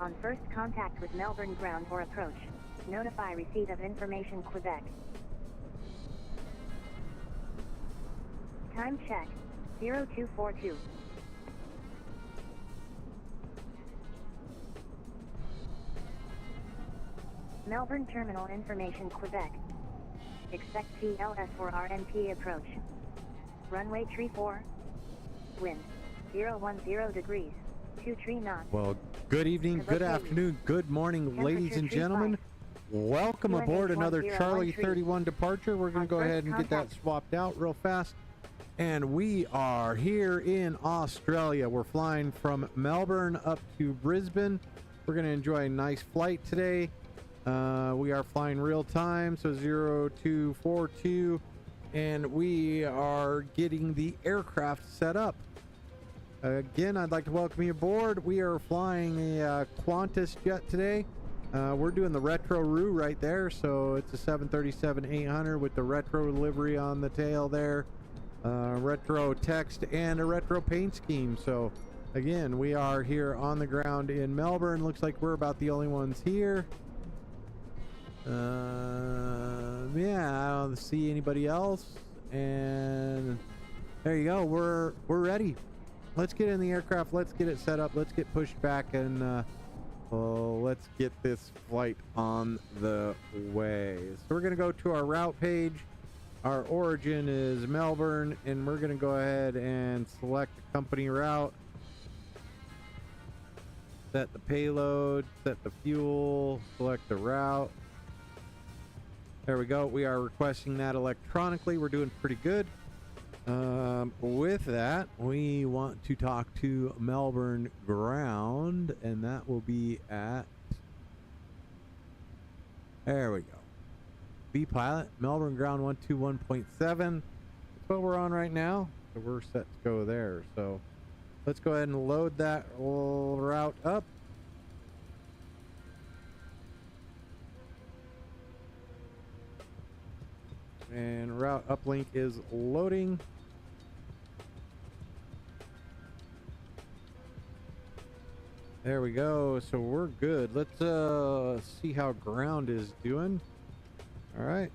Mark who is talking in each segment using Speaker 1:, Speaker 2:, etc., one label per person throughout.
Speaker 1: On first contact with Melbourne ground or approach, notify receipt of information Quebec. Time check, 0242. Melbourne Terminal Information Quebec. Expect CLS for RNP approach. Runway 34. Wind, 010 degrees, 23 knots.
Speaker 2: Well, good evening, good afternoon, good morning, ladies and gentlemen. Welcome aboard another Charlie 31 departure. We're going to go ahead and get that swapped out real fast. And we are here in Australia. We're flying from Melbourne up to Brisbane. We're going to enjoy a nice flight today. We are flying real time, so 0242, and we are getting the aircraft set up. Again, I'd like to welcome you aboard. We are flying a Qantas jet today. We're doing the retro roo right there, so it's a 737-800 with the retro livery on the tail there, retro text and a retro paint scheme. So again, we are here on the ground in Melbourne. Looks like we're about the only ones here. Yeah, I don't see anybody else, and there you go. We're ready. Let's get in the aircraft, let's get it set up, let's get pushed back, and let's get this flight on the way. So we're going to go to our route page. Our origin is Melbourne, and we're going to go ahead and select the company route, set the payload, set the fuel, select the route. There we go. We are requesting that electronically. We're doing pretty good. With that, we want to talk to Melbourne ground, and that will be at, there we go, vPilot, Melbourne ground 121.7. That's what we're on right now, so we're set to go there. So let's go ahead and load that route up. And route uplink is loading. There we go. So we're good. Let's see how ground is doing. All right.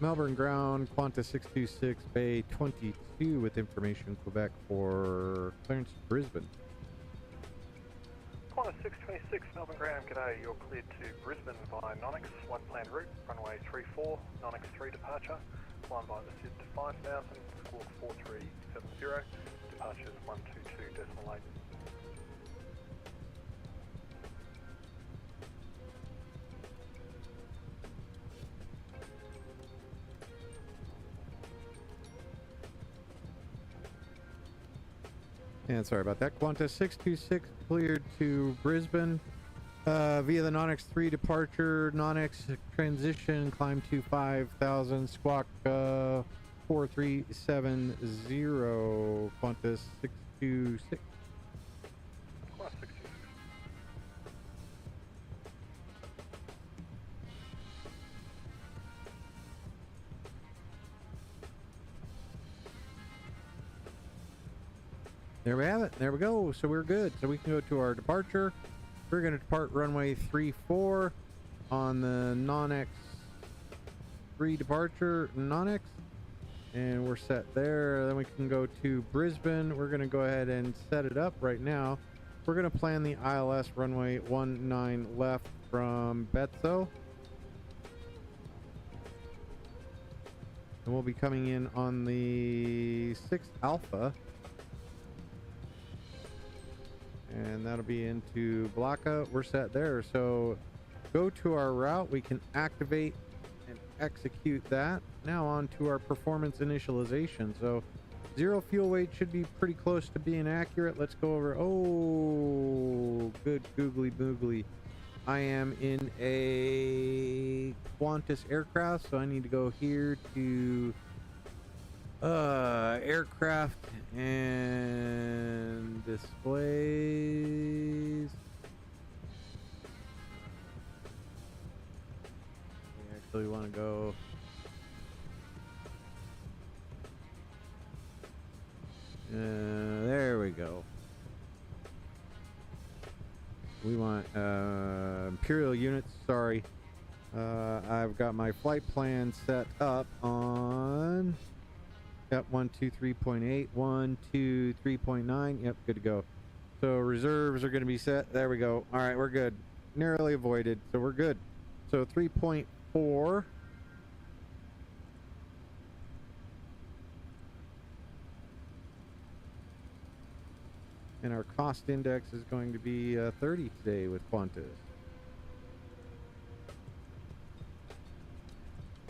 Speaker 2: Melbourne ground, Qantas 626, Bay 22 with information Quebec for clearance to Brisbane.
Speaker 3: Qantas 626, Melbourne ground, g'day. You're cleared to Brisbane via Nonix, one planned route, runway 34, Nonix 3 departure, climb by the SID to 5000, squawk 4370, departures 122.8.
Speaker 2: And sorry about that. Qantas 626 cleared to Brisbane via the Nonix 3 departure. Nonix transition, climb to 5000, squawk 4370. Qantas 626. There we have it. There we go. So we're good. So we can go to our departure. We're going to depart runway 34 on the Nonix 3 departure, Nonix, and we're set there. Then we can go to Brisbane. We're going to go ahead and set it up right now. We're going to plan the ILS runway 19 left from Betzo. And we'll be coming in on the 6 Alpha. And that'll be into Blaka. We're set there. So go to our route. We can activate and execute that. Now on to our performance initialization. So 0 fuel weight should be pretty close to being accurate. Let's go over. Oh, good googly boogly. I am in a Qantas aircraft, so I need to go here to aircraft and displays. So we want to go. There we go. We want Imperial units. Sorry. I've got my flight plan set up on. Yep, 123.8, 123.9. Yep, good to go. So reserves are going to be set. There we go. All right, we're good. Narrowly avoided, so we're good. So 3.4. And our cost index is going to be 30 today with Qantas.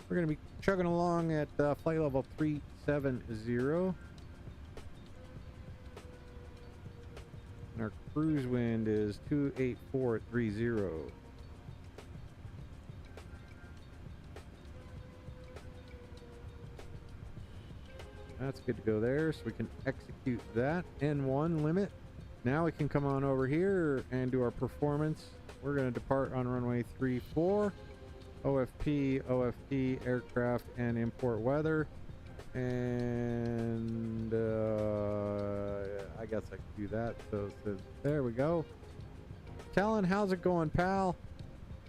Speaker 2: We're going to be chugging along at flight level 370. And our cruise wind is 28430. That's good to go there, so we can execute that. N1 limit. Now we can come on over here and do our performance. We're going to depart on runway 34. OFP, aircraft, and import weather. And I guess I can do that. So there we go. Talon, how's it going, pal?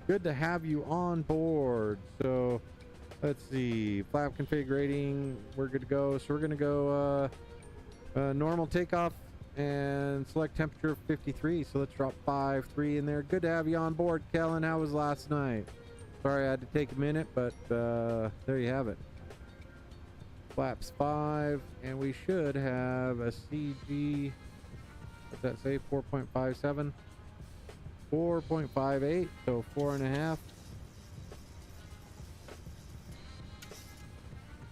Speaker 2: Good to have you on board. So let's see. Flap config rating. We're good to go. So we're going to go normal takeoff and select temperature 53. So let's drop 5-3 in there. Good to have you on board, Kellen. How was last night? Sorry I had to take a minute, but there you have it. Flaps 5, and we should have a CG. What's that say? 4.57, 4.58, so 4.5.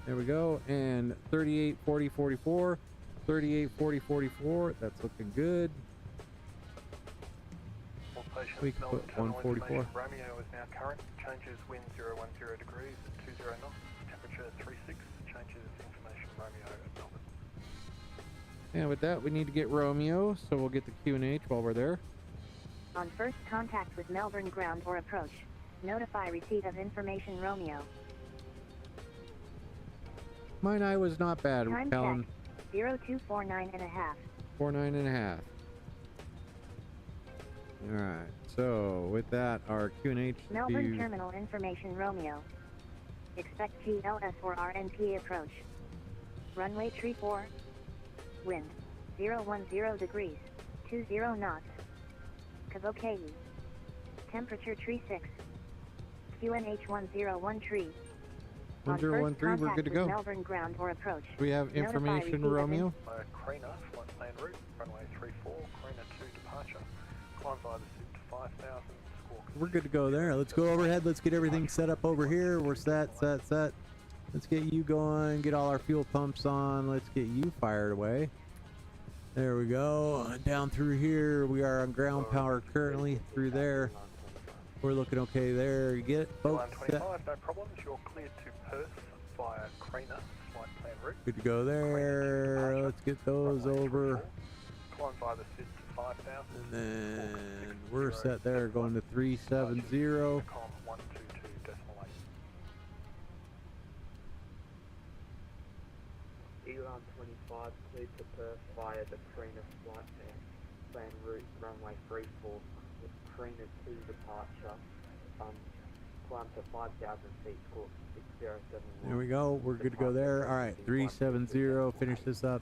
Speaker 2: There we go, and 38, 40, 44, 38, 40, 44. That's looking good. We can put 144.
Speaker 3: Romeo is now current. Changes wind 010 degrees at 20 knots. Temperature 36. Changes information Romeo at Melbourne.
Speaker 2: And with that, we need to get Romeo, so we'll get the QNH while we're there.
Speaker 1: On first contact with Melbourne ground or approach, notify receipt of information Romeo.
Speaker 2: Mine eye was not bad.
Speaker 1: Time
Speaker 2: Callan.
Speaker 1: check 0249.5.
Speaker 2: 49.5. All right. So with that, our QNH.
Speaker 1: Melbourne terminal information Romeo. Expect GLS or RNP approach. Runway 34. Wind 010 degrees, 20 knots. Copenhagen. Temperature 36. QNH 101
Speaker 2: 1013, we're good to go.
Speaker 1: Melbourne ground or approach.
Speaker 2: We have information, Romeo.
Speaker 3: Craner, flight plan route, runway 34, Craner 2 departure. Climb via the SID to 5,000.
Speaker 2: We're good to go there. Let's go overhead. Let's get everything set up over here. We're set. Let's get you going, get all our fuel pumps on. Let's get you fired away. There we go. Down through here, we are on ground power currently through there. We're looking okay there. You get it, folks?
Speaker 3: 125, no problems. You're cleared to Perth via Craner, flight plan route.
Speaker 2: Good to go there. Let's get those over.
Speaker 3: Climb via the SID to 5,000.
Speaker 2: And then we're set there, going to 370.
Speaker 3: 122.8.
Speaker 4: Airline 25, cleared to Perth via the Craner flight plan route, runway 34, with Craner 2 departure, climb to 5,000 feet, score 6071.
Speaker 2: There we go, we're good to go there. All right, 370, finish this up.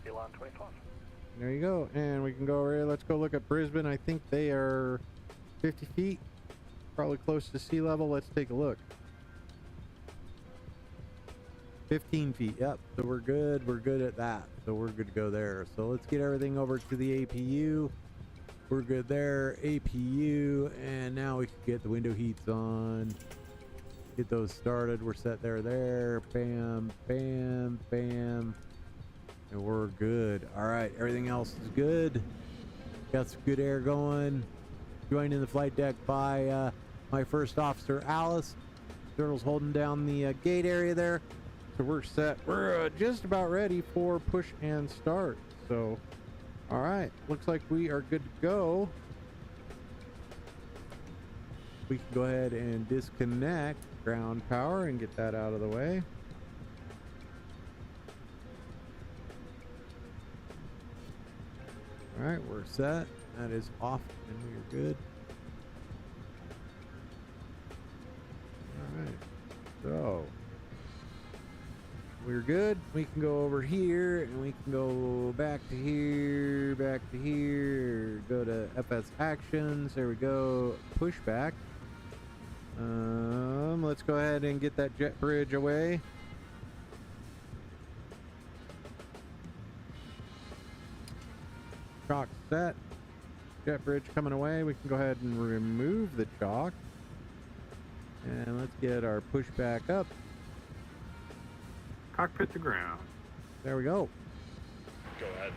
Speaker 3: Airline 25.
Speaker 2: There you go, and we can go over here. Let's go look at Brisbane. I think they are 50 feet, probably close to sea level. Let's take a look. 15 feet, yep. So we're good at that. So we're good to go there. So let's get everything over to the APU. We're good there, APU, and now we can get the window heats on. Get those started. We're set there, bam, bam, bam. And we're good. All right, everything else is good. Got some good air going. Joined in the flight deck by my first officer, Alice. Turtle's holding down the gate area there. So we're set. We're just about ready for push and start. So, all right, looks like we are good to go. we can go ahead and disconnect ground power and get that out of the way. All right, we're set. That is off and we're good. All right, so we're good. We can go over here and we can go back to here, go to FS actions. There we go. Pushback. Let's go ahead and get that jet bridge away. Chalk set. Jet bridge coming away. We can go ahead and remove the chalk. And let's get our pushback up.
Speaker 5: Cockpit to ground.
Speaker 2: There we go.
Speaker 6: Go ahead.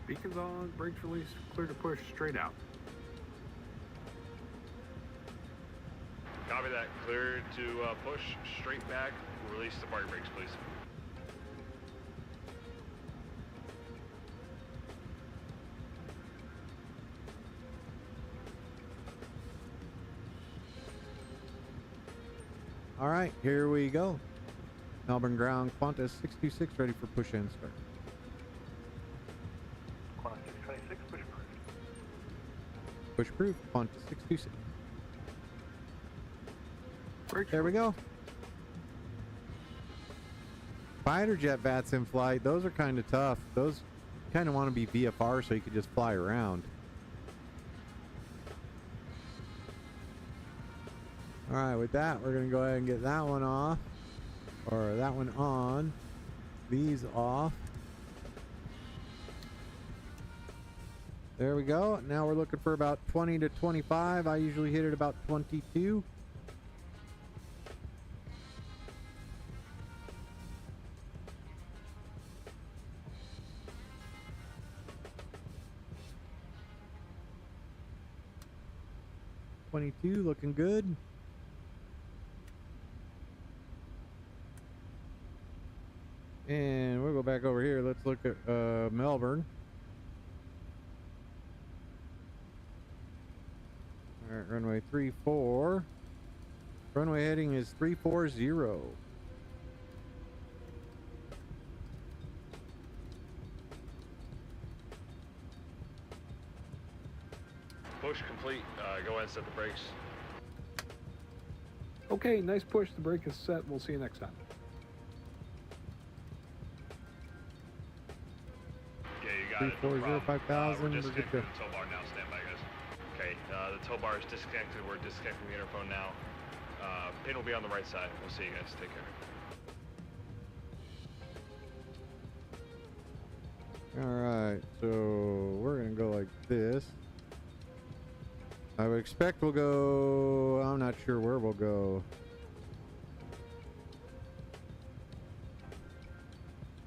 Speaker 5: Beacons on, brakes released, clear to push straight out.
Speaker 6: Copy that. Clear to push straight back. Release the parking brakes, please.
Speaker 2: All right, here we go. Melbourne ground, Qantas 626, ready for push and start.
Speaker 3: Qantas 626, push approved.
Speaker 2: Push approved, Qantas 626.
Speaker 5: Brakes
Speaker 2: There we go. Fighter jet VATs in flight, those are kind of tough. Those kind of want to be VFR so you could just fly around. All right, with that, we're going to go ahead and get that one off, or that one on, these off. There we go. Now we're looking for about 20 to 25. I usually hit it about 22. Looking good. And we'll go back over here. Let's look at Melbourne. All right, runway 34. Runway heading is 340.
Speaker 6: Push complete. Go ahead and set the brakes.
Speaker 5: Okay, nice push. The brake is set. We'll see you next time.
Speaker 6: Yeah, you got it. No
Speaker 2: 340,
Speaker 6: problem.
Speaker 2: 5,000.
Speaker 6: We're
Speaker 2: We're good
Speaker 6: disconnecting
Speaker 2: to
Speaker 6: the tow bar now. Stand by, guys. Okay, the tow bar is disconnected. We're disconnecting the interphone now. Pin will be on the right side. We'll see you guys. Take care.
Speaker 2: Alright, so we're gonna go like this. I would expect we'll go, I'm not sure where we'll go.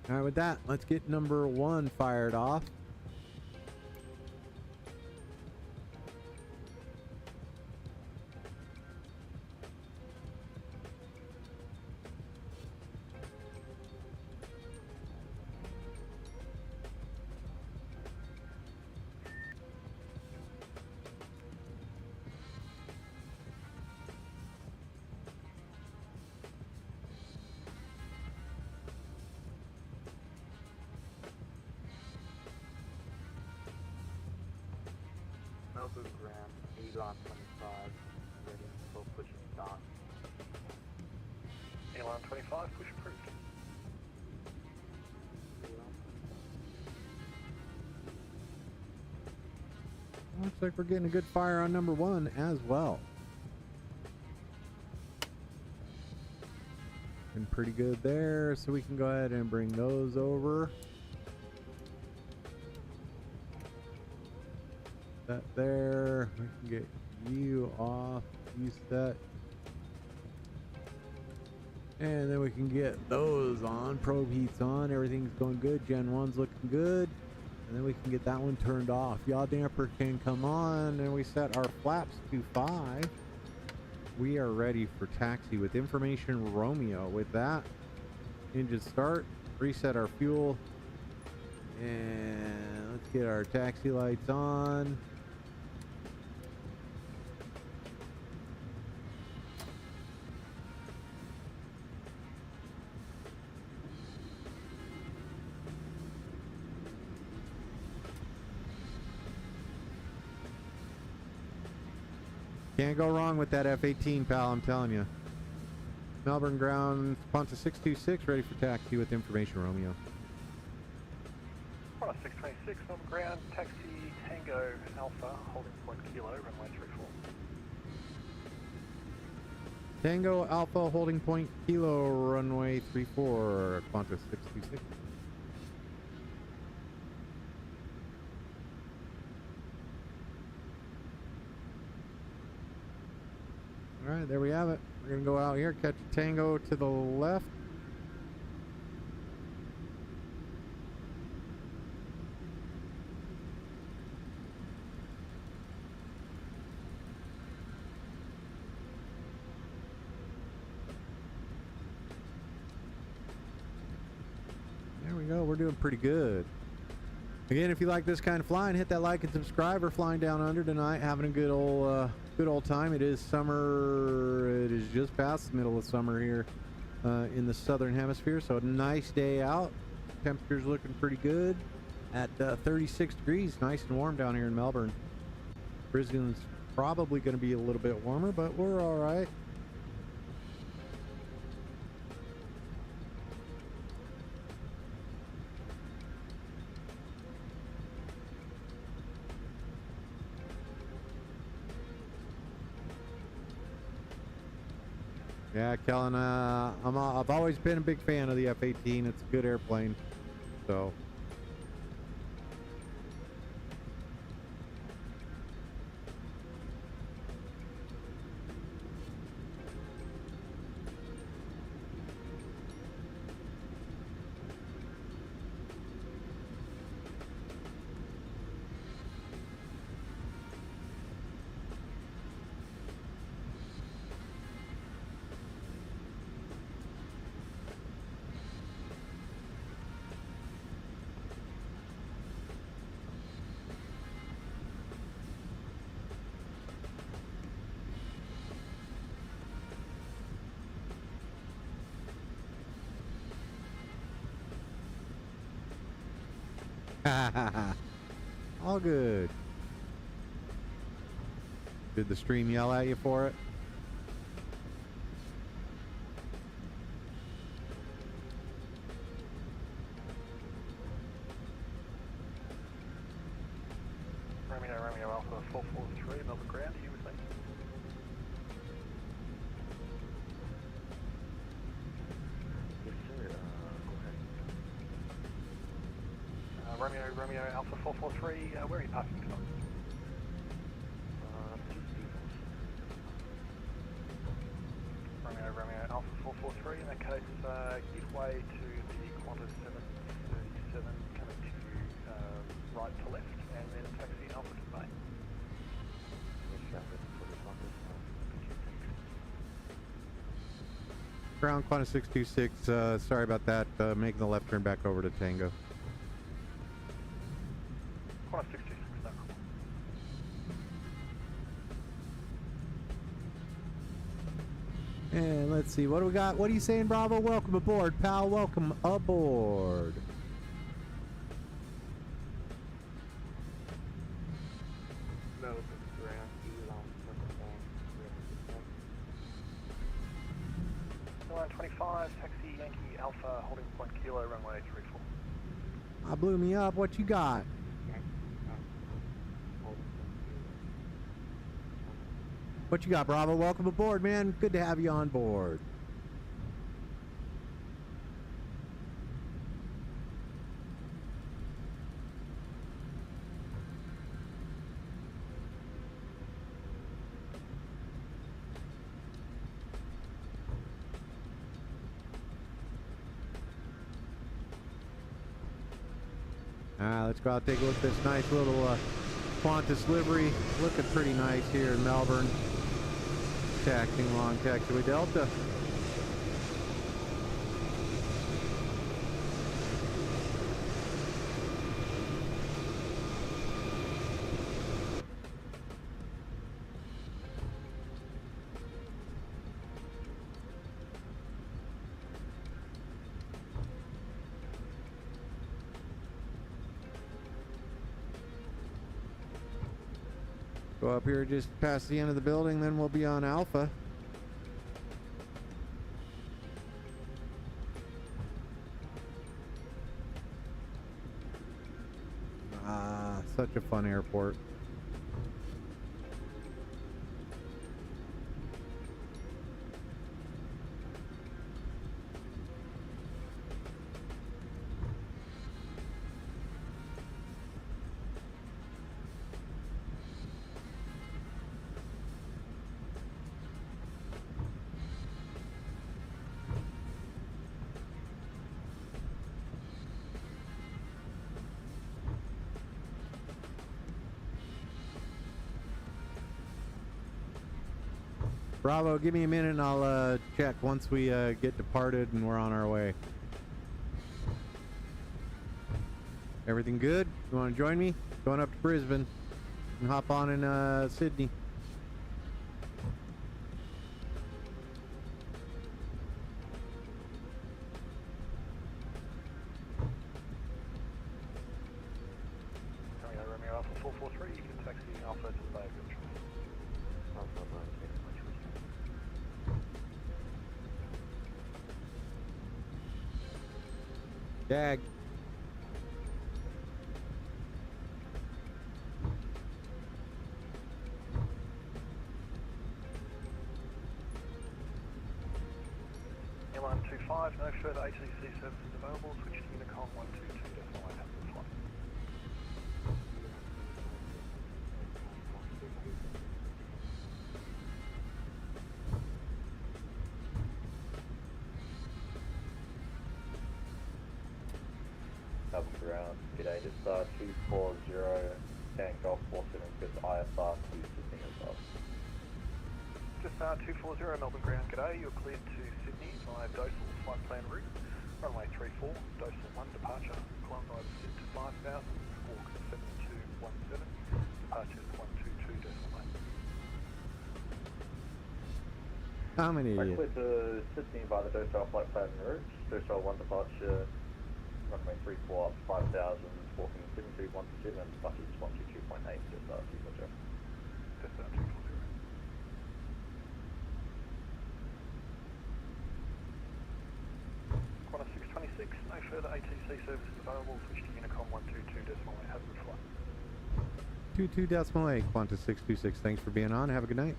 Speaker 2: Alright, with that, let's get number 1 fired off.
Speaker 4: Melbourne ground, Airline 25, ready for push and start.
Speaker 3: Airline 25, push approved.
Speaker 2: Looks like we're getting a good fire on number 1 as well. And pretty good there, so we can go ahead and bring those over. That there, we can get you off, you set. And then we can get those on, probe heats on, everything's going good, Gen 1's looking good. And then we can get that one turned off. Yaw damper can come on, and we set our flaps to 5. We are ready for taxi with information Romeo. With that, engine start, reset our fuel, and let's get our taxi lights on. Can't go wrong with that F-18, pal, I'm telling you. Melbourne ground, Qantas 626, ready for taxi with information, Romeo.
Speaker 3: Qantas 626, Melbourne ground, taxi Tango Alpha, holding point Kilo, runway 34.
Speaker 2: Tango Alpha, holding point Kilo, runway 34, Qantas 626. All right, there we have it. We're going to go out here, catch a Tango to the left. There we go. We're doing pretty good. Again, if you like this kind of flying, hit that like and subscribe. We're flying down under tonight, having a good old time. It is summer. It is just past the middle of summer here in the southern hemisphere, so a nice day out. Temperature's looking pretty good at 36 degrees. Nice and warm down here in Melbourne. Brisbane's probably going to be a little bit warmer, but we're all right. Yeah, Kellen, I've always been a big fan of the F-18. It's a good airplane, so. All good. Did the stream yell at you for it?
Speaker 3: Romeo Alpha 443, Melbourne ground, you with me?
Speaker 4: Yes, sir. Go ahead.
Speaker 3: Romeo Alpha 443, where are you parking tonight? Romeo Alpha 443, in that case, give way to the Qantas 737 coming to you right to left, and then taxi Alpha to Bay.
Speaker 2: Ground Qantas 626, sorry about that, making the left turn back over to Tango.
Speaker 3: Qantas 626, no problem.
Speaker 2: And let's see, what do we got? What are you saying, Bravo? Welcome aboard, pal. Welcome aboard.
Speaker 4: Melbourne ground, Airline,
Speaker 3: Airline 25, taxi Yankee Alpha, holding point Kilo, runway 34.
Speaker 2: I blew me up. What you got? What you got, Bravo? Welcome aboard, man. Good to have you on board. Let's go out and take a look at this nice little Qantas livery. Looking pretty nice here in Melbourne. Taxiing along taxiway Delta. Go up here just past the end of the building, then we'll be on Alpha. Ah, such a fun airport. Bravo, give me a minute and I'll check once we get departed and we're on our way. Everything good? You want to join me? Going up to Brisbane and hop on in Sydney.
Speaker 3: Romeo Alpha 443, you can taxi Alpha to the bay of your choice.
Speaker 2: Jag.
Speaker 3: Airline 25, no further ATC services available. Switch to Unicom 122.8, have the flight.
Speaker 7: Melbourne ground, g'day, just 240 Tank Golf 47 with ISR to Sydney as well.
Speaker 3: Just 240 Melbourne ground, g'day, you're cleared to Sydney via Dosal flight plan route. Runway 34, Dosal 1 departure, climb by the SID to 5000, squawk 7217, departures 122.8.
Speaker 2: How many?
Speaker 7: Right, cleared to Sydney by the Dosal flight plan route, Dosal 1 departure, runway 34 up 5000, walking 7217 and buses 122.8, just 240.
Speaker 3: Just 240. Qantas 626, no further ATC services available. Switch to Unicom 122.8, have a good flight.
Speaker 2: 22.8, Qantas 626. Thanks for being on. Have a good night.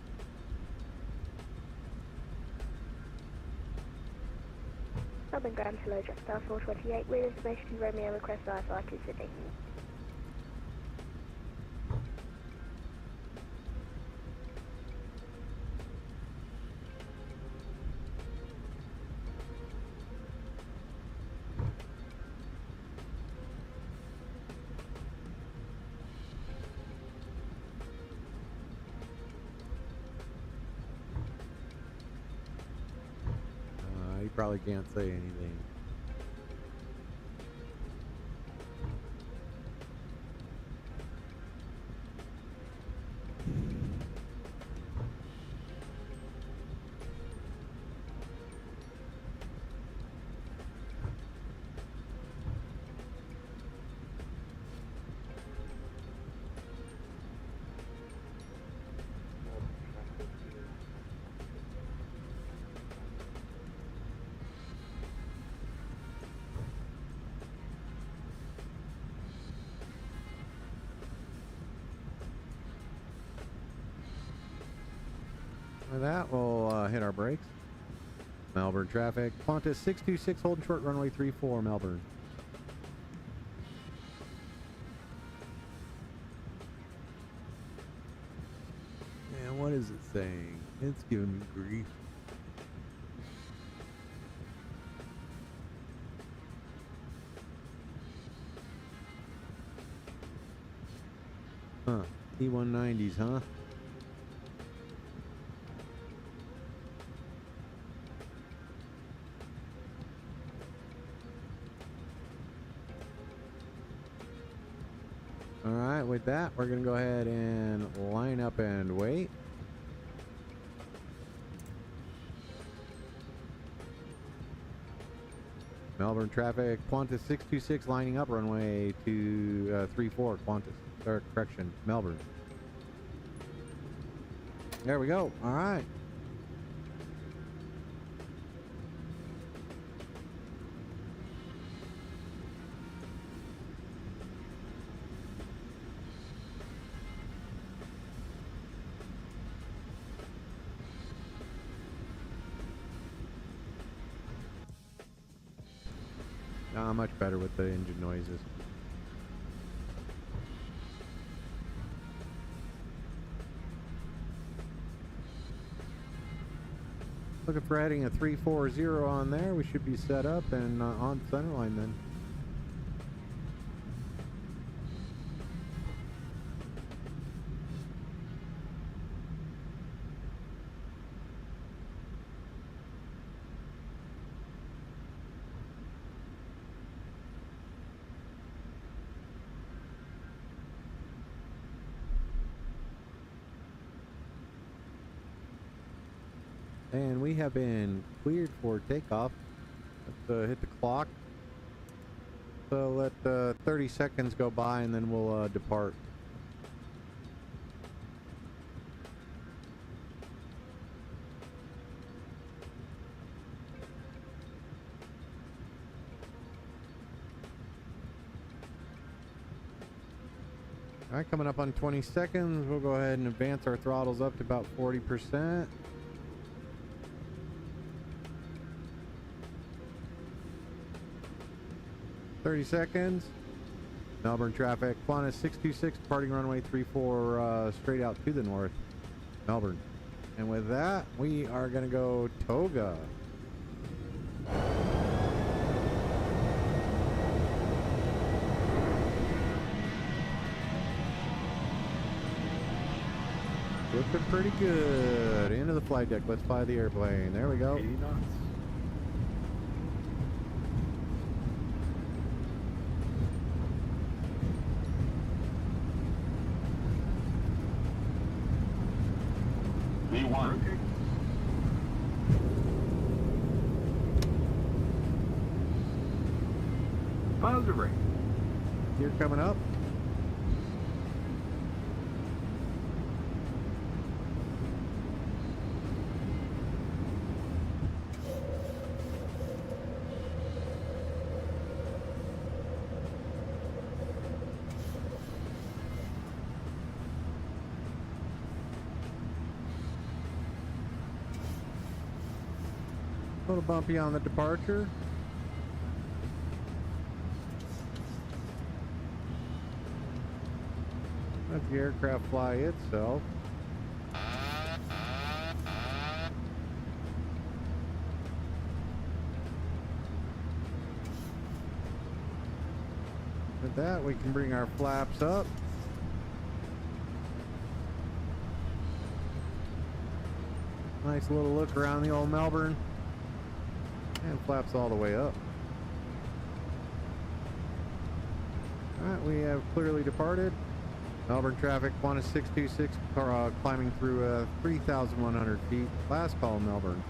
Speaker 8: Melbourne ground, hello, Jetstar 428, with information Romeo request IFR to Sydney.
Speaker 2: He probably can't say anything. With that, we'll hit our brakes. Melbourne traffic. Qantas 626 holding short runway 34 Melbourne. And what is it saying? It's giving me grief. Huh. E190s, huh? Alright, with that, we're going to go ahead and line up and wait. Melbourne traffic, Qantas 626 lining up, runway 34, Qantas, or correction, Melbourne. There we go. All right. Much better with the engine noises. Looking for heading a 340 on there. We should be set up and on centerline then. And we have been cleared for takeoff. Let's hit the clock. So let 30 seconds go by and then we'll depart. All right, coming up on 20 seconds, we'll go ahead and advance our throttles up to about 40%. 30 seconds. Melbourne traffic. Qantas 626 departing runway 34 straight out to the north. Melbourne. And with that, we are going to go toga. Looking pretty good. Into the flight deck. Let's fly the airplane. There we go.
Speaker 5: 80 knots.
Speaker 9: V1.
Speaker 5: Okay. Positive rate.
Speaker 2: You're coming up. A little bumpy on the departure. Let the aircraft fly itself. With that, we can bring our flaps up. Nice little look around the old Melbourne. And flaps all the way up. Alright, we have clearly departed. Melbourne traffic, Qantas 626, climbing through 3,100 feet. Last call, Melbourne.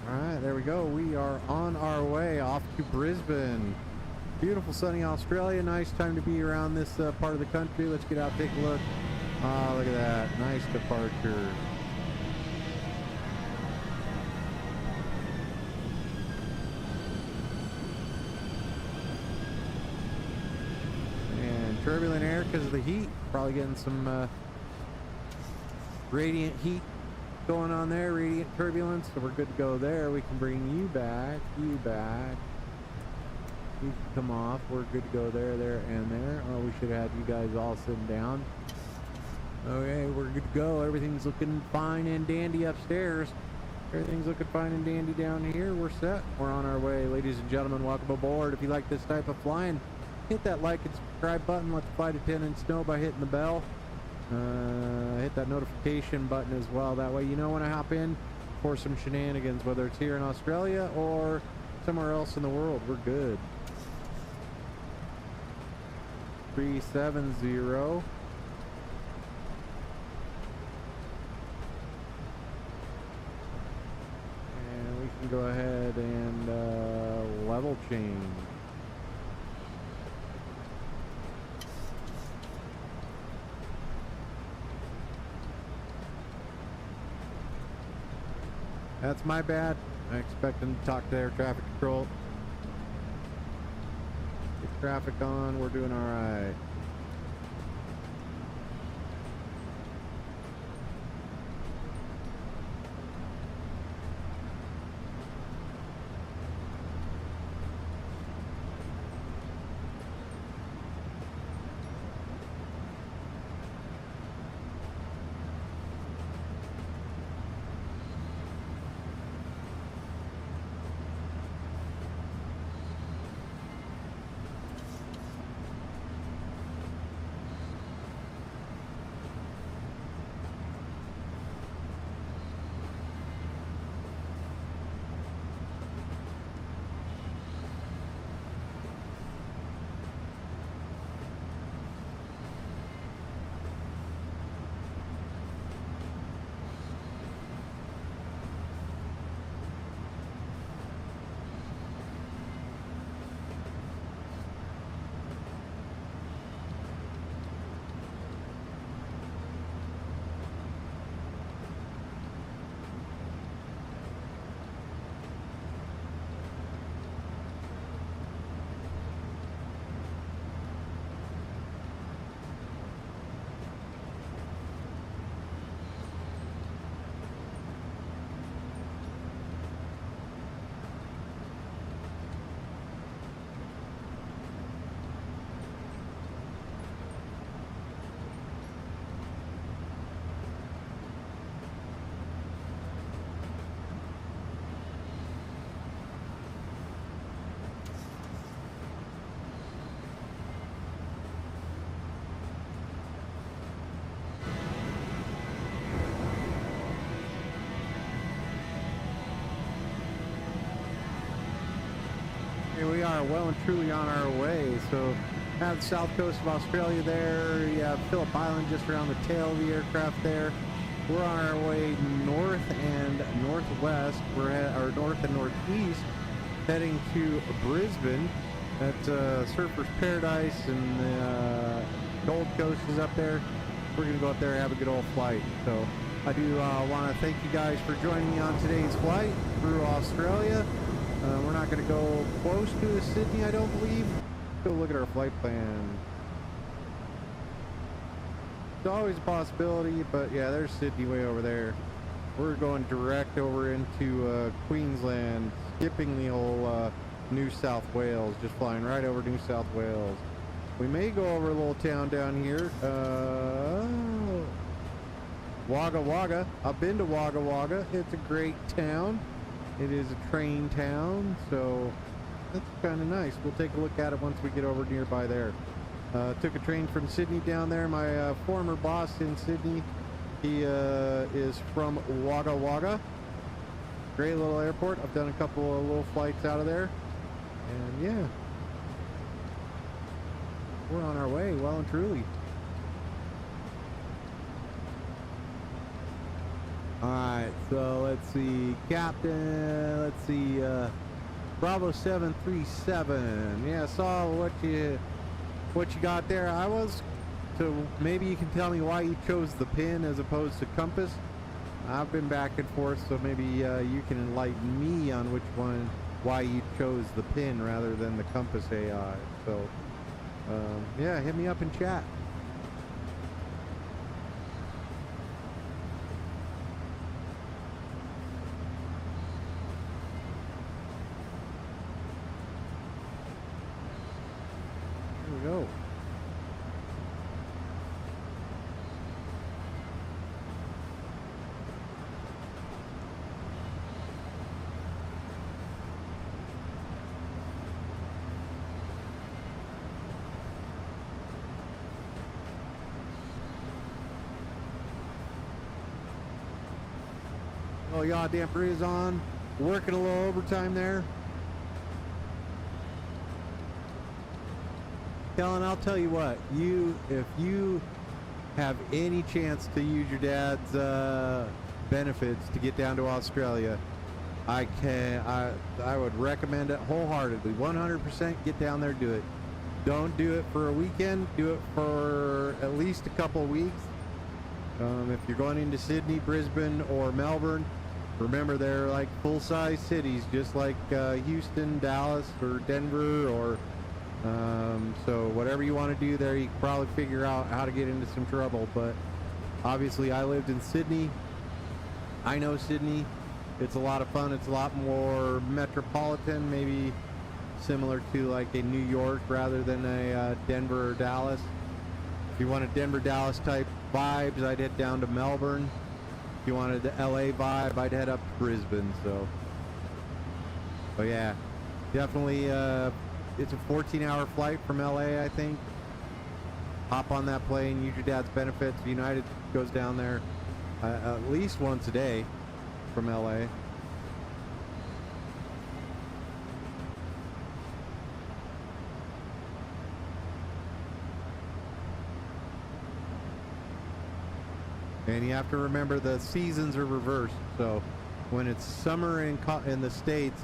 Speaker 2: Alright, there we go. We are on our way off to Brisbane. Beautiful sunny Australia. Nice time to be around this part of the country. Let's get out, take a look. Ah, look at that. Nice departure. And turbulent air because of the heat. Probably getting some radiant heat going on there. Radiant turbulence. So we're good to go there. We can bring you back. You back. You can come off. We're good to go there, there, and there. Oh, we should have you guys all sitting down. Okay, we're good to go. Everything's looking fine and dandy upstairs. Everything's looking fine and dandy down here. We're set. We're on our way. Ladies and gentlemen, welcome aboard. If you like this type of flying, hit that like and subscribe button. Let the flight attendants know by hitting the bell. Hit that notification button as well. That way you know when I hop in for some shenanigans, whether it's here in Australia or somewhere else in the world. We're good. 370. And we can go ahead and level change. That's my bad. I expect them to talk to air traffic control. Get traffic on, we're doing alright. Here we are, well and truly on our way. So, at the south coast of Australia there, you have Phillip Island just around the tail of the aircraft there. We're on our way north and northwest, or north and northeast, heading to Brisbane. That's Surfer's Paradise, and the Gold Coast is up there. We're going to go up there and have a good old flight. So, I do want to thank you guys for joining me on today's flight through Australia. We're not going to go close to Sydney, I don't believe. Go look at our flight plan. It's always a possibility, but yeah, there's Sydney way over there. We're going direct over into Queensland, skipping the whole New South Wales, just flying right over New South Wales. We may go over a little town down here. Wagga Wagga. I've been to Wagga Wagga. It's a great town. It is a train town, so that's kind of nice. We'll take a look at it once we get over nearby there. Took a train from Sydney down there. My former boss in Sydney, he is from Wagga Wagga. Great little airport. I've done a couple of little flights out of there. And yeah, we're on our way, well and truly. Alright, so let's see, Captain, let's see, Bravo 737. Yeah, saw what you got there. So maybe you can tell me why you chose the pin as opposed to compass. I've been back and forth, so maybe you can enlighten me on why you chose the pin rather than the compass AI. So, yeah, hit me up in chat. Go. Oh, yaw damper is on. Working a little overtime there. Kellen, I'll tell you what, if you have any chance to use your dad's benefits to get down to Australia, I would recommend it wholeheartedly. 100% get down there, do it. Don't do it for a weekend, do it for at least a couple of weeks. If you're going into Sydney, Brisbane, or Melbourne, remember they're like full-size cities, just like Houston, Dallas, or Denver, or so whatever you want to do there, you can probably figure out how to get into some trouble. But obviously I lived in Sydney. I know Sydney. It's a lot of fun. It's a lot more metropolitan, maybe similar to like a New York rather than a Denver or Dallas. If you wanted Denver, Dallas type vibes, I'd head down to Melbourne. If you wanted the LA vibe, I'd head up to Brisbane. So yeah, definitely it's a 14-hour flight from LA, I think. Hop on that plane, use your dad's benefits. United goes down there at least once a day from LA. And you have to remember the seasons are reversed. So when it's summer in the States,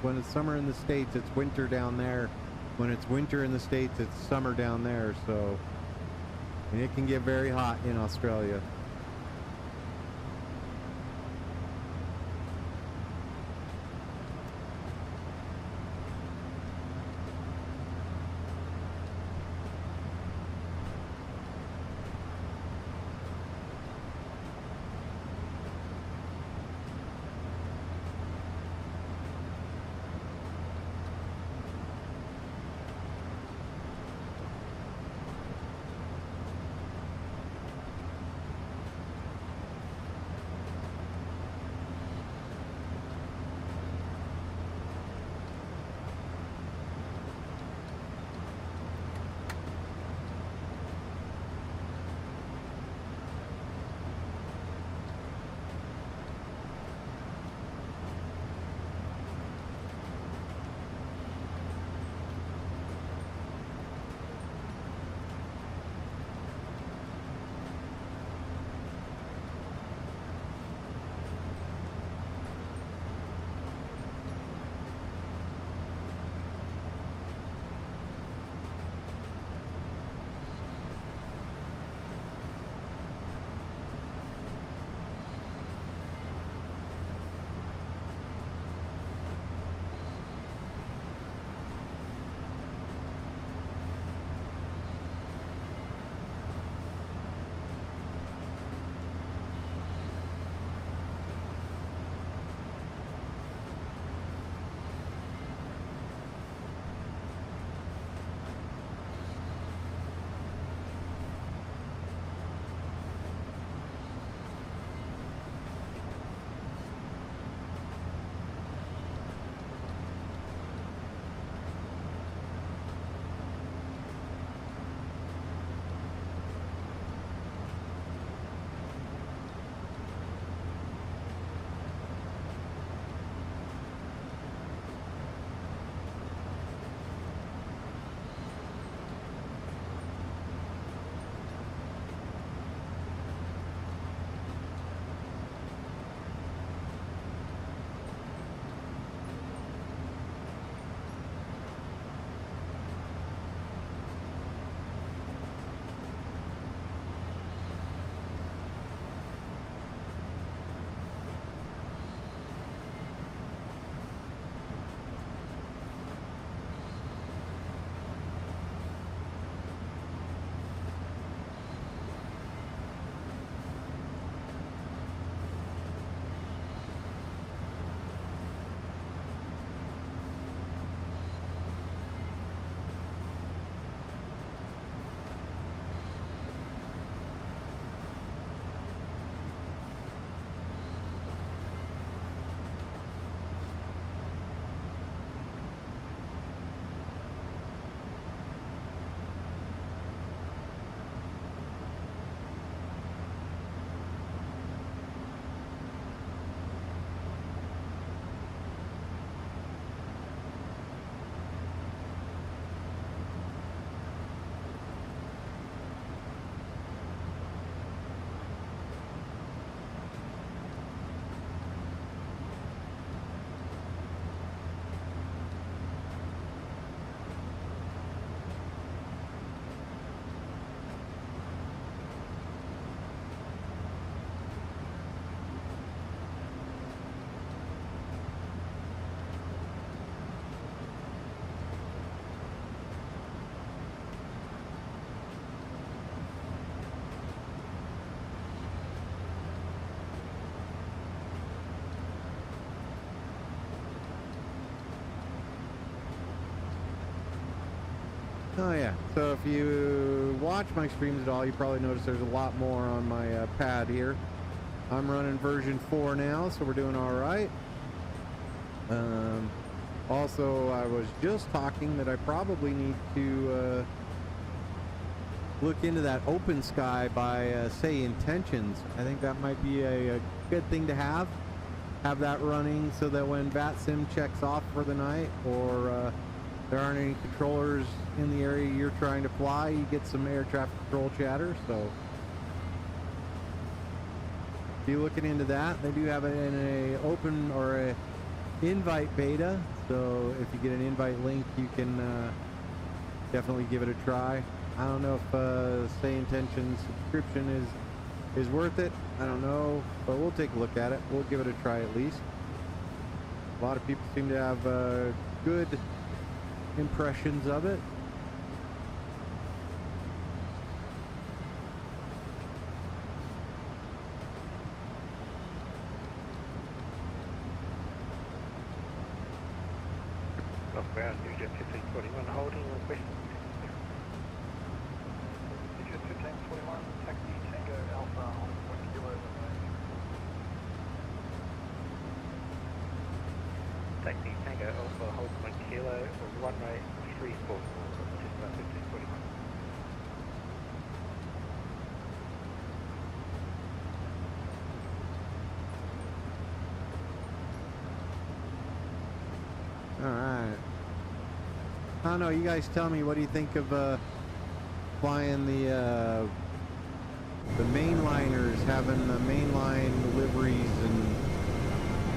Speaker 2: it's winter down there. When it's winter in the States, it's summer down there. So, and it can get very hot in Australia. Oh yeah, so if you watch my streams at all, you probably notice there's a lot more on my pad here. I'm running version 4 now, so we're doing all right. Also, I was just talking that I probably need to look into that open sky by say intentions. I think that might be a good thing to have that running, so that when VATSIM checks off for the night, or there aren't any controllers in the area you're trying to fly, you get some air traffic control chatter. So be looking into that. They do have it in a open or a invite beta, so if you get an invite link, you can definitely give it a try. I don't know if Say Intention subscription is worth it. I don't know, but we'll take a look at it. We'll give it a try at least. A lot of people seem to have good impressions of it.
Speaker 9: Northbound, New Jet 1541, holding request.
Speaker 3: New Jet 1541, taxi Tango Alpha on 1 kilo.
Speaker 9: Taxi Tango Alpha, hold 1 kilo, runway 34, just about 1541.
Speaker 2: All right. I don't know. You guys tell me, what do you think of flying the mainliners, having the mainline liveries and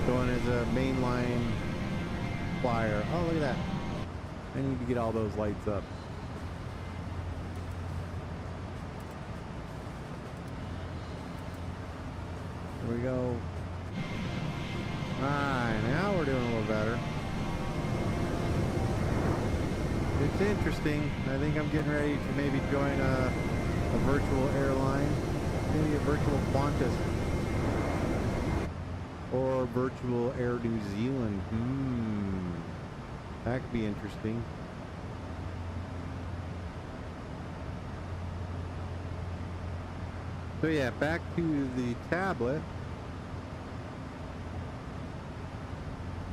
Speaker 2: going as a mainline flyer? Oh, look at that. I need to get all those lights up. There we go. All right, now we're doing a little better. It's interesting. I think I'm getting ready to maybe join a virtual airline, maybe a virtual Qantas or virtual Air New Zealand. That could be interesting. So yeah, back to the tablet.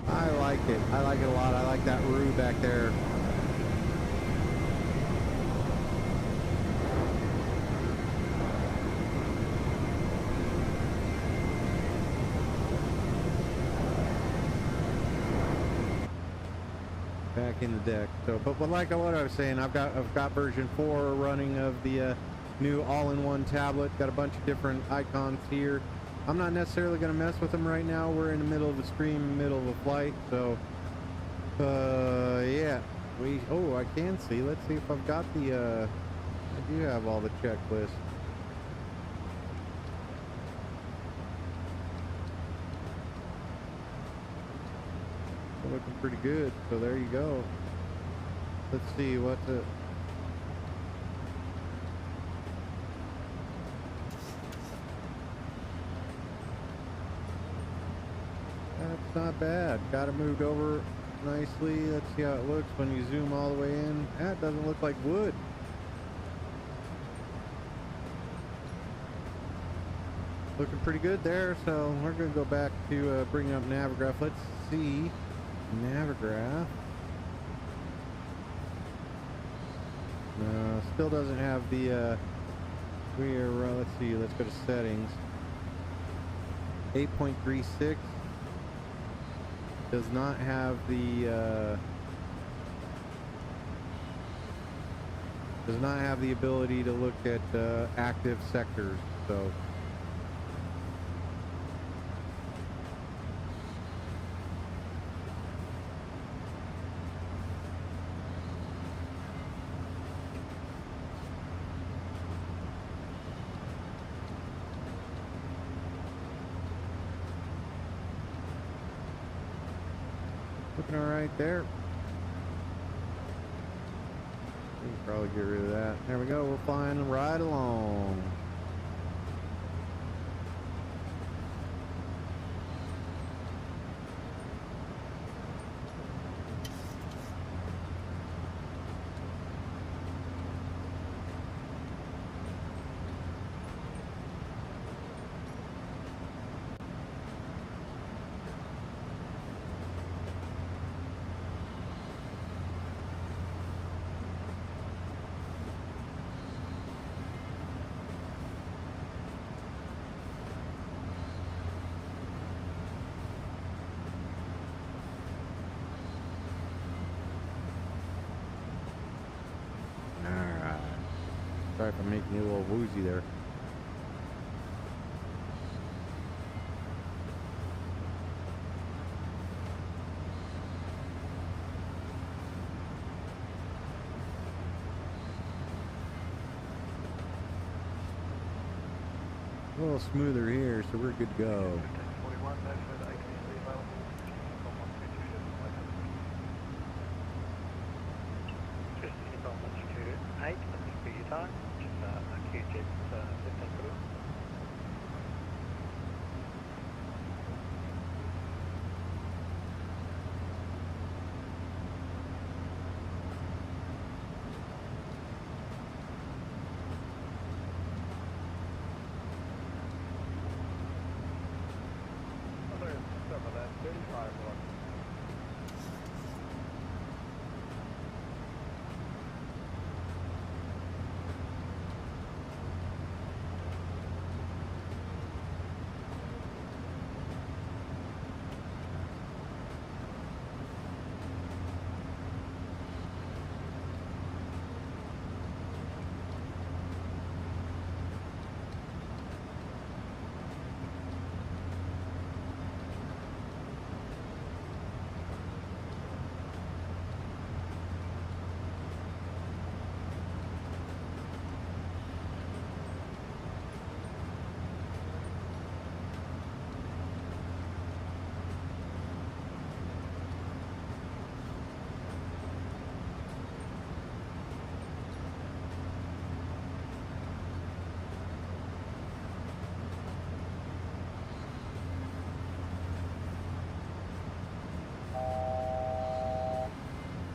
Speaker 2: I like it. I like it a lot. I like that roo back there. Back in the deck. So, but like what I was saying, I've got version 4 running of the new all-in-one tablet. Got a bunch of different icons here. I'm not necessarily going to mess with them right now. We're in the middle of a stream, middle of a flight. So, yeah. Oh, I can see. Let's see if I've got the. I do have all the checklists. Looking pretty good, so there you go. Let's see what the that's not bad. Got it moved over nicely. Let's see how it looks when you zoom all the way in. That doesn't look like wood. Looking pretty good there, so we're gonna go back to bringing up Navigraph. Let's see. Navigraph. No, still doesn't have the let's see, let's go to settings. 8.36 does not have the ability to look at active sectors, so looking all right there. We can probably get rid of that. There we go. We're flying right along. Sorry if I'm making you a little woozy there. A little smoother here, so we're good to go.
Speaker 3: 41, no further ATC available. Stockholm 1227.
Speaker 9: Just Stockholm 128, thank you for your time. Just EKCH 15 through.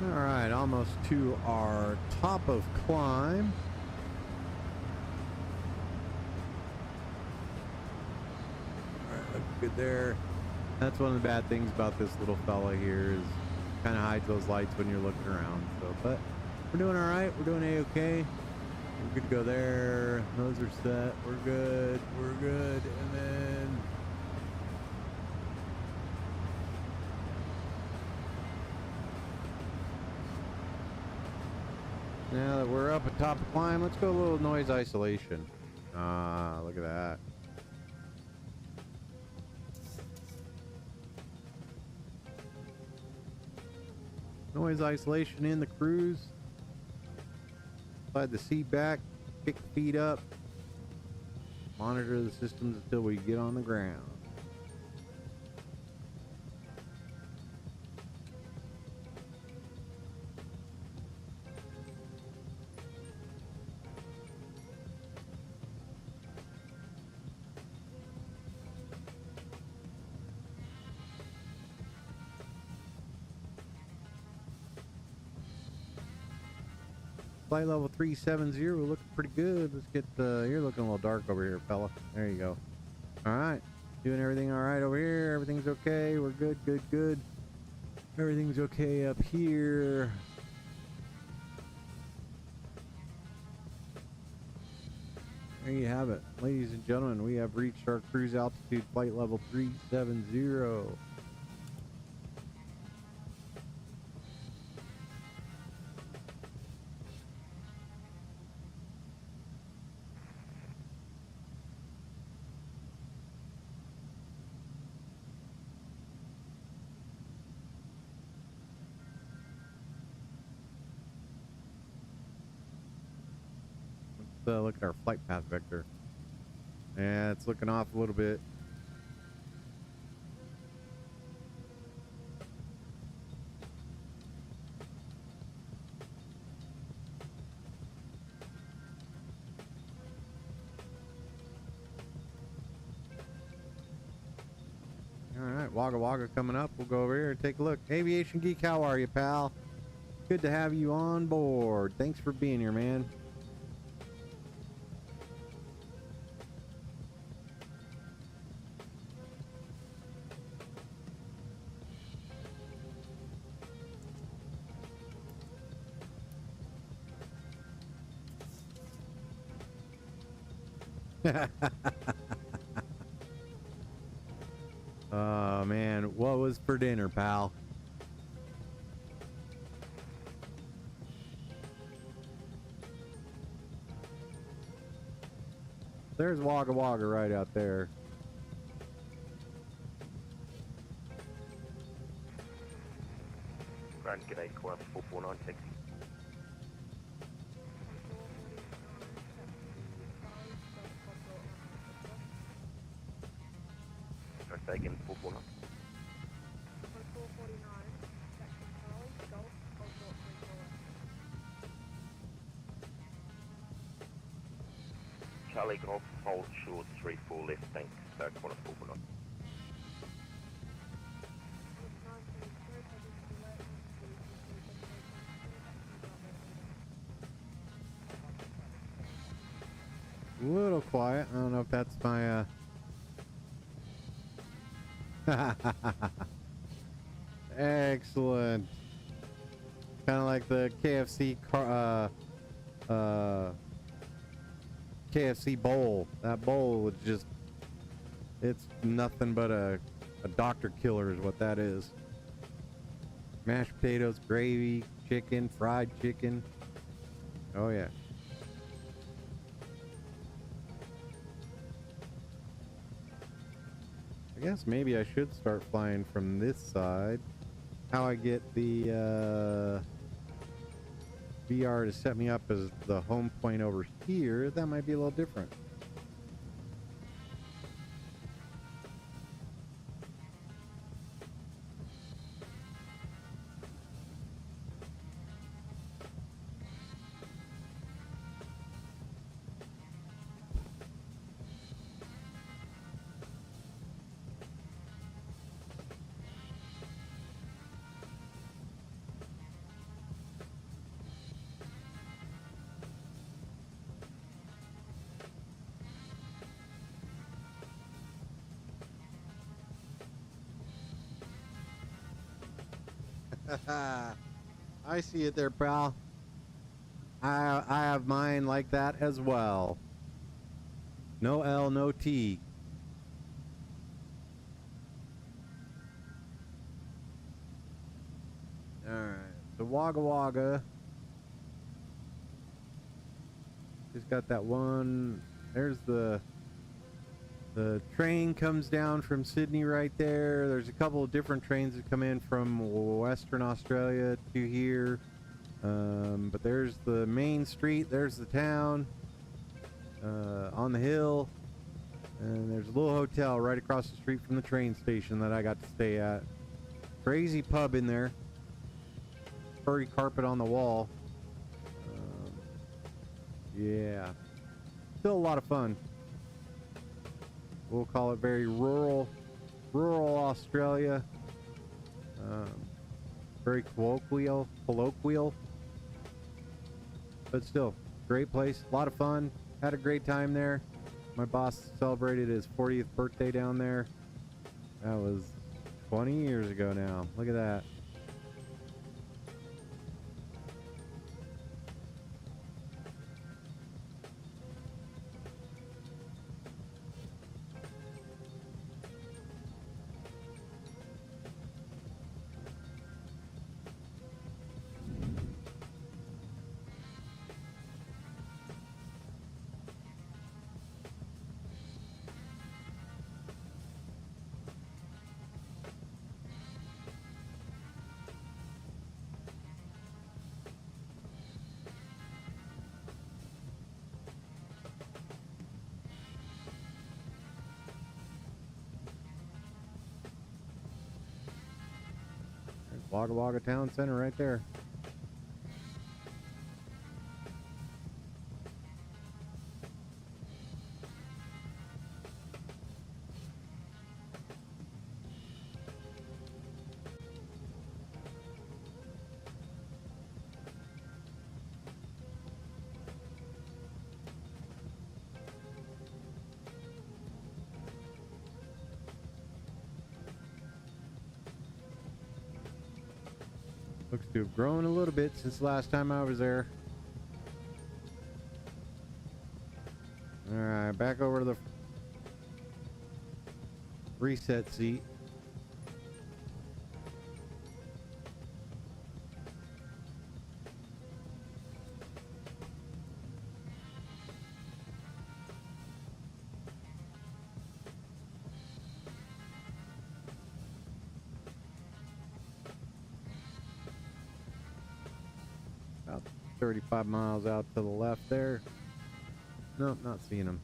Speaker 2: All right, almost to our top of climb. All right, looks good there. That's one of the bad things about this little fella here is kind of hides those lights when you're looking around. So, but we're doing all right. We're doing A-okay. We're good to go there. Those are set. We're good. We're good. And then now that we're up at top of climb, let's go a little noise isolation. Ah, look at that. Noise isolation in the cruise. Slide the seat back, kick the feet up. Monitor the systems until we get on the ground. Flight level 370, we're looking pretty good. Let's get you're looking a little dark over here, fella. There you go. All right, doing everything all right over here. Everything's okay. We're good, good, good. Everything's okay up here. There you have it, ladies and gentlemen. We have reached our cruise altitude, flight level 370. Look at our flight path vector. Yeah, it's looking off a little bit. All right, Wagga Wagga coming up. We'll go over here and take a look. Aviation Geek, how are you, pal? Good to have you on board. Thanks for being here, man. Oh man, what was for dinner, pal? There's Wagga Wagga right out there.
Speaker 10: Grand G'day, Quad 4496. Copenhagen 449. Charlie Golf, hold short 34 left, thanks, corner 449.
Speaker 2: A little quiet. I don't know if that's my excellent. Kind of like the KFC KFC bowl. That bowl is just, it's nothing but a doctor killer is what that is. Mashed potatoes, gravy, chicken, fried chicken. Oh yeah. I guess maybe I should start flying from this side. How I get the VR to set me up as the home point over here, that might be a little different. I see it there, pal. I have mine like that as well. No L, no T. Alright, so Wagga Wagga. Just got that one. There's the train comes down from Sydney right there. There's a couple of different trains that come in from Western Australia to here. But there's the main street. There's the town on the hill. And there's a little hotel right across the street from the train station that I got to stay at. Crazy pub in there. Furry carpet on the wall. Yeah. Still a lot of fun. We'll call it very rural Australia. Very colloquial, but still great place. A lot of fun. Had a great time there. My boss celebrated his 40th birthday down there. That was 20 years ago now. Look at that. Wagga Wagga Town Center right there. Looks to have grown a little bit since the last time I was there. Alright, back over to the reset seat. 35 miles out to the left there. Nope, not seeing him.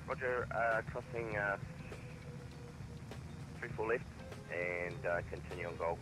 Speaker 10: Roger, crossing 34 left and continue on Golf.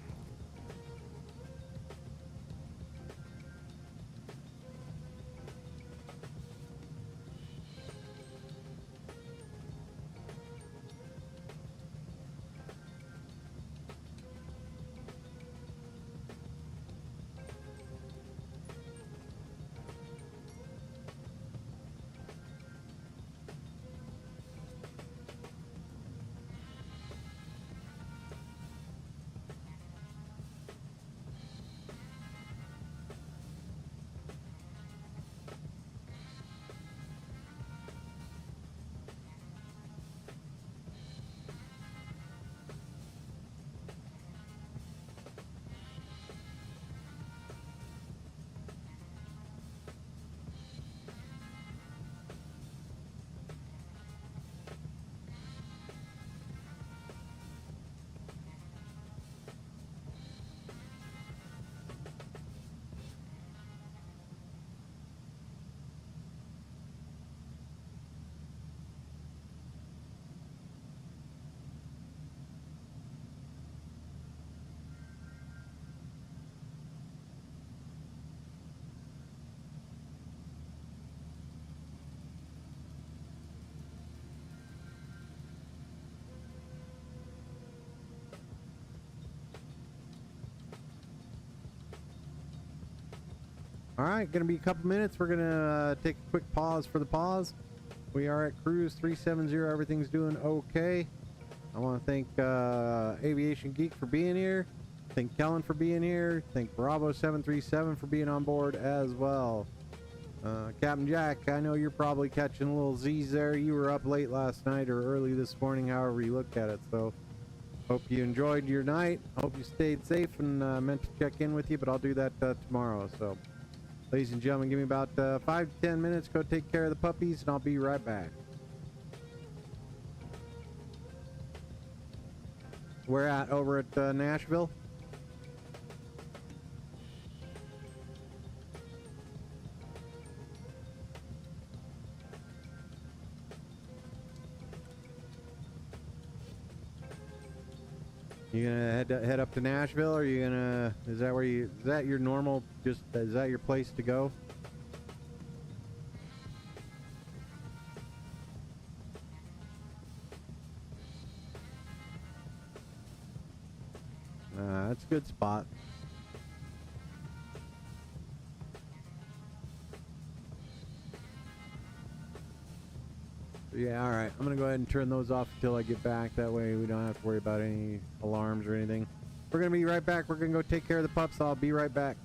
Speaker 2: All right, gonna be a couple minutes. We're gonna take a quick pause for the pause. We are at cruise 370. Everything's doing okay. I want to thank Aviation Geek for being here. Thank Kellen for being here. Thank Bravo 737 for being on board as well. Captain Jack, I know you're probably catching a little Z's there. You were up late last night or early this morning, however you looked at it. So hope you enjoyed your night. Hope you stayed safe, and meant to check in with you, but I'll do that tomorrow. So ladies and gentlemen, give me about 5 to 10 minutes. Go take care of the puppies, and I'll be right back. We're at over at Nashville. You gonna head up to Nashville, or are you gonna? Is that your normal? Is that your place to go? That's a good spot. Yeah, all right. I'm gonna go ahead and turn those off until I get back. That way we don't have to worry about any alarms or anything. We're gonna be right back. We're gonna go take care of the pups. I'll be right back.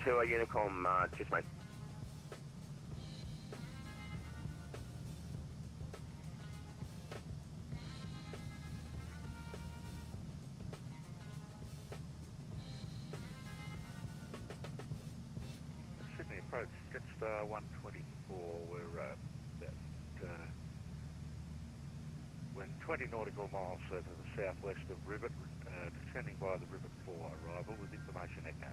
Speaker 10: to a Unicom, cheers, mate.
Speaker 9: Sydney approach, Jetstar 124, we're 20 nautical miles to the southwest of Rivet, descending by the Rivet 4 arrival with information echo.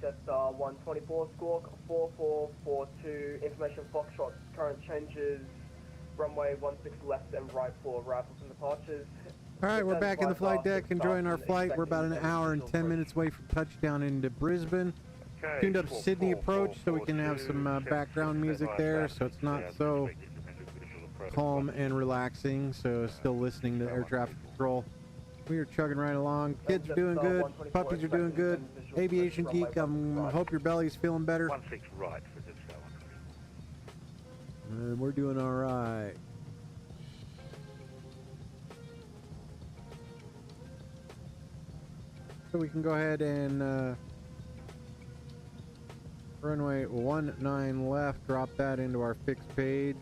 Speaker 11: Jetstar 124, squawk 4442, information Foxtrot, current changes, runway 16 left and right for arrivals and departures.
Speaker 2: Alright, we're back in the flight deck enjoying our flight. We're about an hour and 10 minutes away from touchdown into Brisbane.
Speaker 9: Okay,
Speaker 2: Tuned up Sydney approach so we can have some background music there so it's not so calm and relaxing, so still listening to air traffic control. We are chugging right along. Kids are doing good. Puppies are doing good. Aviation geek, hope your belly's feeling better.
Speaker 9: 16 right for Jetstar 124.
Speaker 2: And we're doing alright. So we can go ahead and runway 19 left, drop that into our fixed page.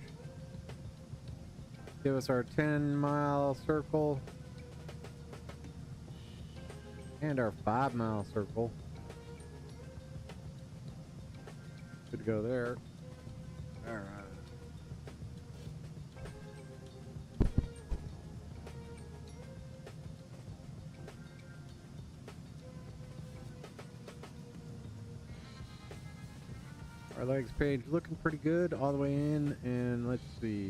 Speaker 2: Give us our 10-mile circle and our 5-mile circle. Good to go there. All right. Our legs page looking pretty good all the way in, and let's see.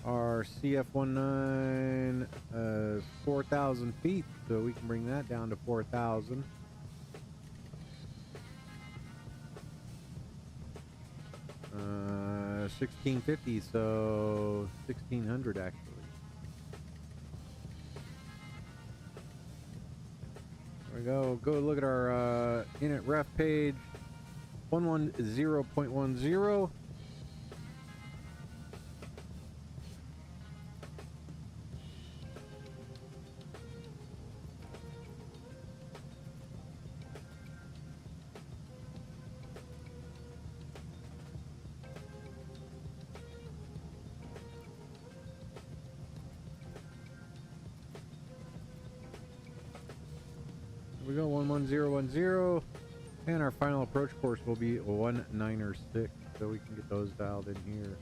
Speaker 2: Our CF19 is 4,000 feet, so we can bring that down to 4,000. Uh, 1650, so 1,600 actually. There we go. Go look at our init ref page. 110.10. We go 11010, and our final approach course will be 196, so we can get those dialed in here.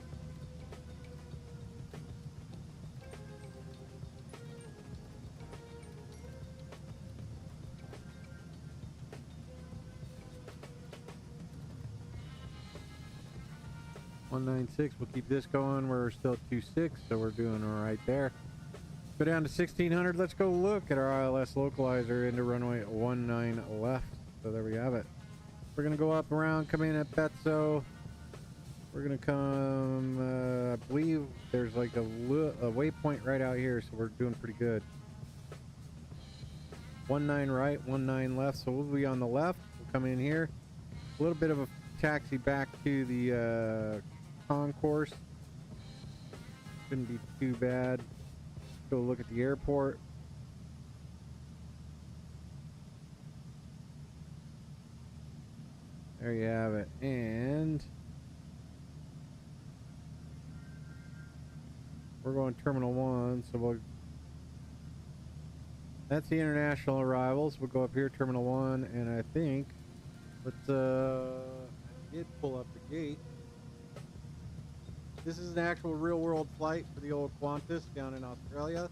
Speaker 2: We'll keep this going. We're still at 26, so we're doing all right there. Go down to 1600. Let's go look at our ILS localizer into runway 19 left. So there we have it. We're gonna go up around, come in at Betso. We're gonna come, I believe there's like a waypoint right out here, so we're doing pretty good. 19 right, 19 left, so we'll be on the left. We'll come in here. A little bit of a taxi back to the concourse. Shouldn't be too bad. Go look at the airport. There you have it. And we're going Terminal 1, so that's the international arrivals. We'll go up here, Terminal 1, and I think I did pull up the gate. This is an actual real-world flight for the old Qantas down in Australia.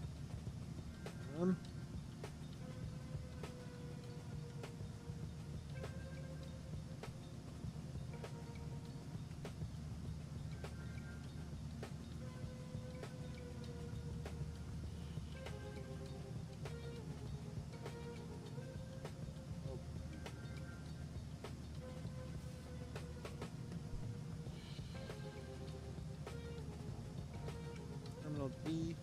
Speaker 2: Terminal D.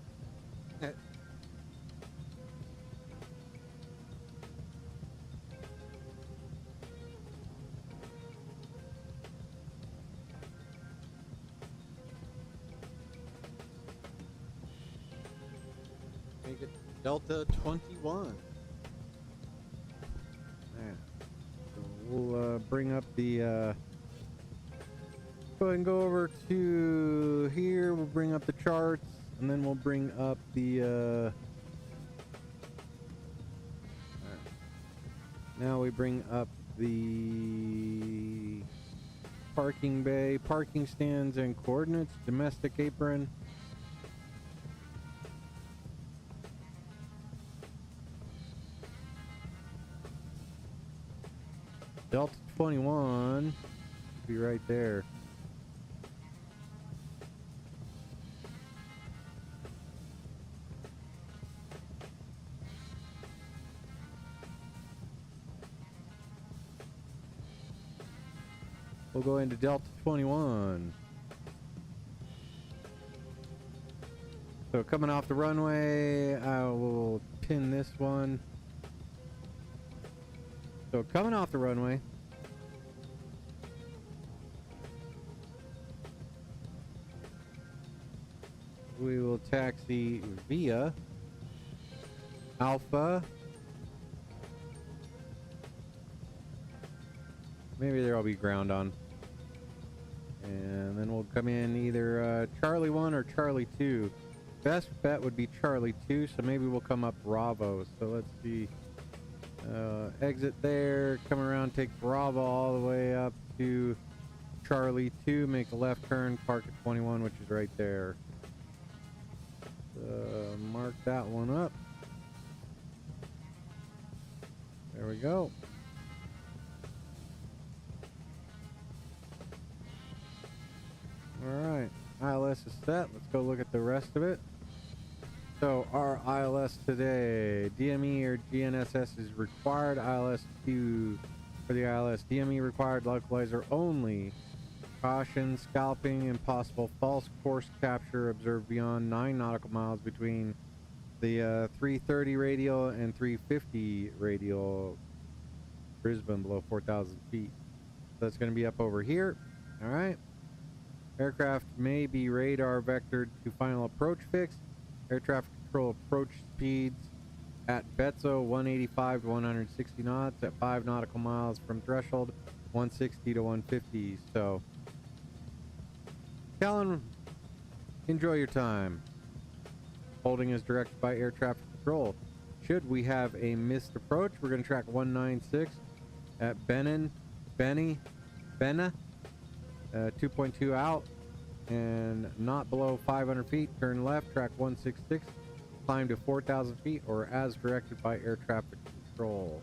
Speaker 2: Make it Delta 21. we'll bring up the go ahead and go over to here. We'll bring up the charts, and then we'll bring up the now we bring up the parking bay, parking stands and coordinates, domestic apron. Delta 21 should be right there. We'll go into Delta 21. So coming off the runway, I will pin this one. So coming off the runway, we will taxi via Alpha. Maybe there will be ground on. And then we'll come in either Charlie 1 or Charlie 2. Best bet would be Charlie 2, so maybe we'll come up Bravo. So let's see. Exit there, come around, take Bravo all the way up to Charlie 2, make a left turn, park at 21, which is right there. Mark that one up. There we go. Alright, ILS is set. Let's go look at the rest of it. So our ILS today, DME or GNSS is required. ILS 2 for the ILS. DME required, localizer only. Caution, scalping, impossible false course capture observed beyond 9 nautical miles between the 330 radial and 350 radial. Brisbane below 4,000 feet. So that's going to be up over here. Alright. Aircraft may be radar vectored to final approach fix. Air traffic control approach speeds at Betzo 185 to 160 knots at 5 nautical miles from threshold, 160 to 150. So, Callan, enjoy your time. Holding is directed by air traffic control. Should we have a missed approach, we're going to track 196 at Benna, 2.2 out and not below 500 feet. Turn left, track 166, climb to 4,000 feet or as directed by air traffic control.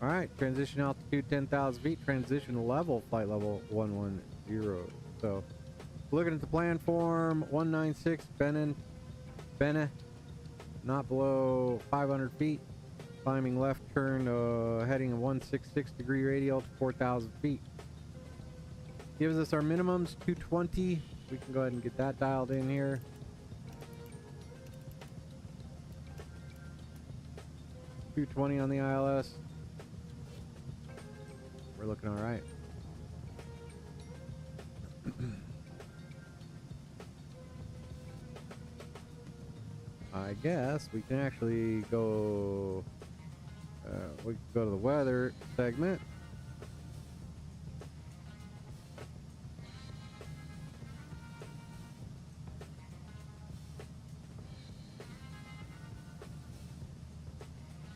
Speaker 2: All right, transition altitude 10,000 feet, transition level, flight level 110. So looking at the plan form, 196 Benna, not below 500 feet, climbing left turn, heading a 166 degree radial to 4,000 feet. Gives us our minimums, 220. We can go ahead and get that dialed in here. $220 on the ILS. We're looking all right. I guess we can actually go. We can go to the weather segment.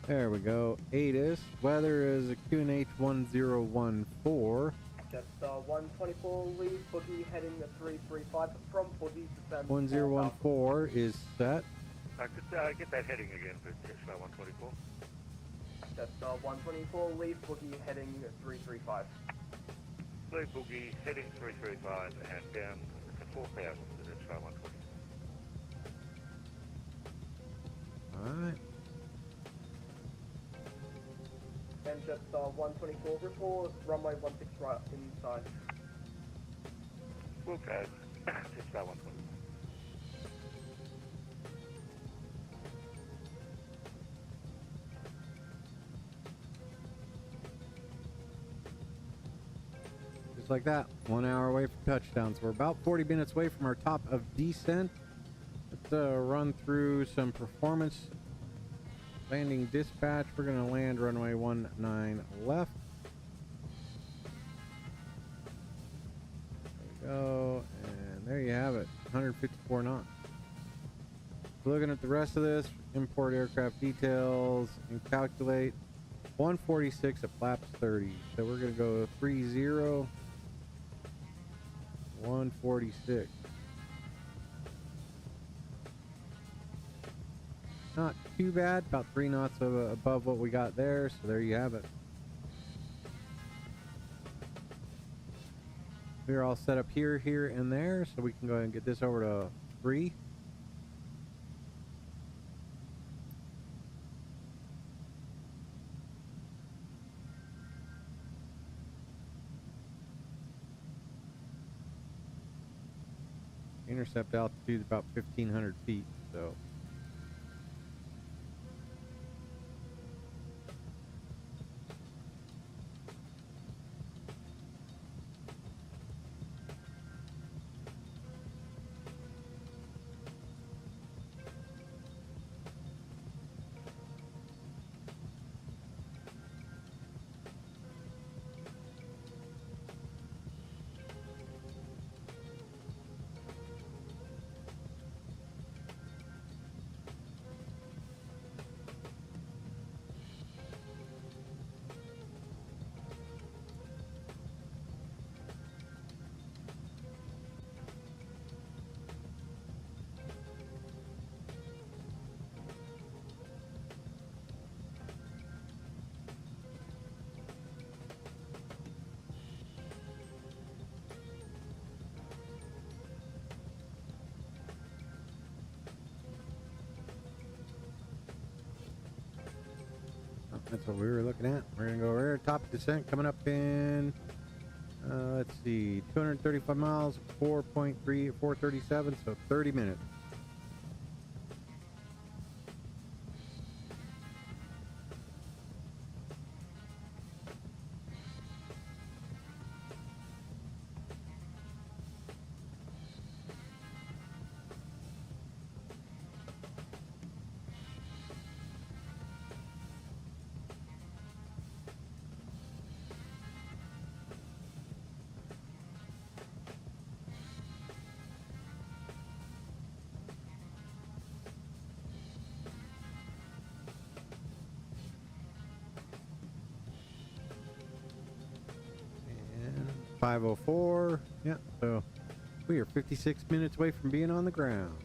Speaker 2: There we go. ATIS. Weather is a QNH 1014.
Speaker 11: Just 124 leave, boogie heading to 335 from boogie descend.
Speaker 2: 1014 is set.
Speaker 10: Could get that heading again for Tesla 124.
Speaker 11: Just 124 leave, boogie heading 335.
Speaker 10: Leave boogie heading 335 and down to 4,000 to Tesla 120.
Speaker 2: Alright.
Speaker 11: And just 124 report, runway 16 right inside.
Speaker 10: Okay, Tesla 120.
Speaker 2: Just like that, 1 hour away from touchdown. So we're about 40 minutes away from our top of descent. Let's run through some performance. Landing dispatch. We're going to land runway 19 left. 154 knots. Looking at the rest of this, import aircraft details and calculate 146 at flaps 30. So we're going to go 30, 146. Not too bad, about 3 knots above what we got there. So there you have it. We're all set up here, and there. So we can go ahead and get this over to 3. Intercept altitude about 1,500 feet, so. That's what we were looking at. We're gonna go rear top descent coming up in let's see, 235 miles, 437, so 30 minutes. And 504, yeah, so we are 56 minutes away from being on the ground.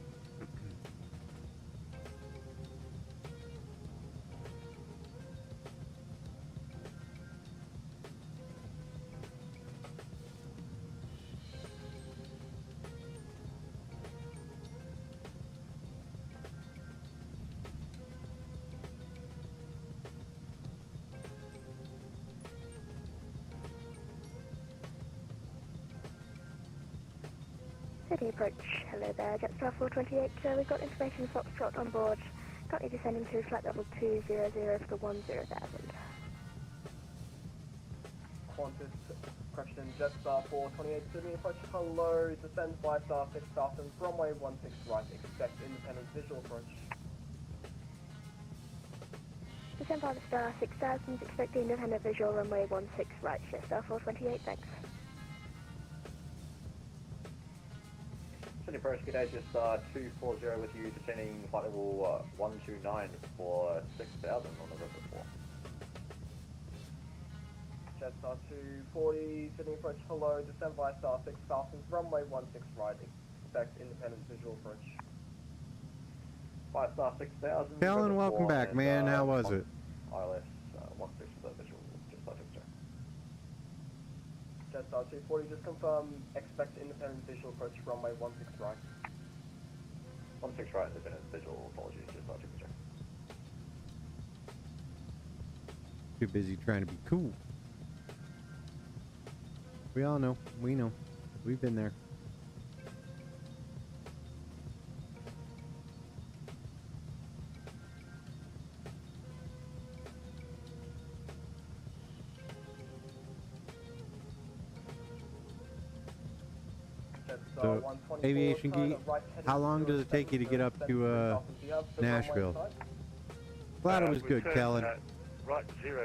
Speaker 8: City approach. Hello there, Jetstar 428. We've got information Foxtrot on board. Currently descending to flight level 200 for the 10,000.
Speaker 11: Qantas, question Jetstar 428. Sydney approach. Hello, descend 5-star 6,000, runway 16 right. Expect independent visual approach.
Speaker 8: Descend 5-star 6,000, expect independent visual, runway 16 right. Jetstar 428, thanks.
Speaker 7: Sydney Approach, good day, just 240 with you, descending flight level 129 for 6,000 on the river 4.
Speaker 11: Jetstar 240, Sydney approach, hello, descend by star 6,000, runway 16 right, expect independent visual approach.
Speaker 7: 5-star 6,000.
Speaker 2: Kellen, welcome back, man. How was it?
Speaker 7: ILS 16 for the visual, just like it.
Speaker 11: Jetstar 240, just confirm, expect independent visual approach, runway 16 right.
Speaker 7: 16 right, independent visual, apologies, just like it.
Speaker 2: Too busy trying to be cool. We all know. We know. We've been there. So, Aviation Geek, how long does it take you to get up to Nashville? Glad it was good, Kellen.
Speaker 10: Right 070,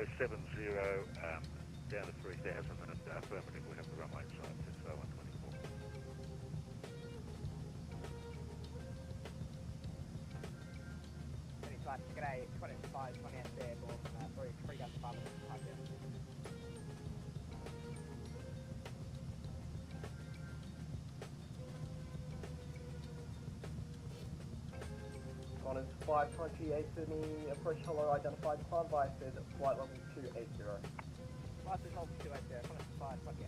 Speaker 10: down to 3,000, and affirmative, we have the runway inside, so 124.
Speaker 12: G'day, 25, 28 there, Bob. 3 guns, 5 minutes, 5 there.
Speaker 11: Honors 528 Sydney, approach hello, identified, climb by said flight level 280.
Speaker 12: 5 is hold 280, Honors 5, 28.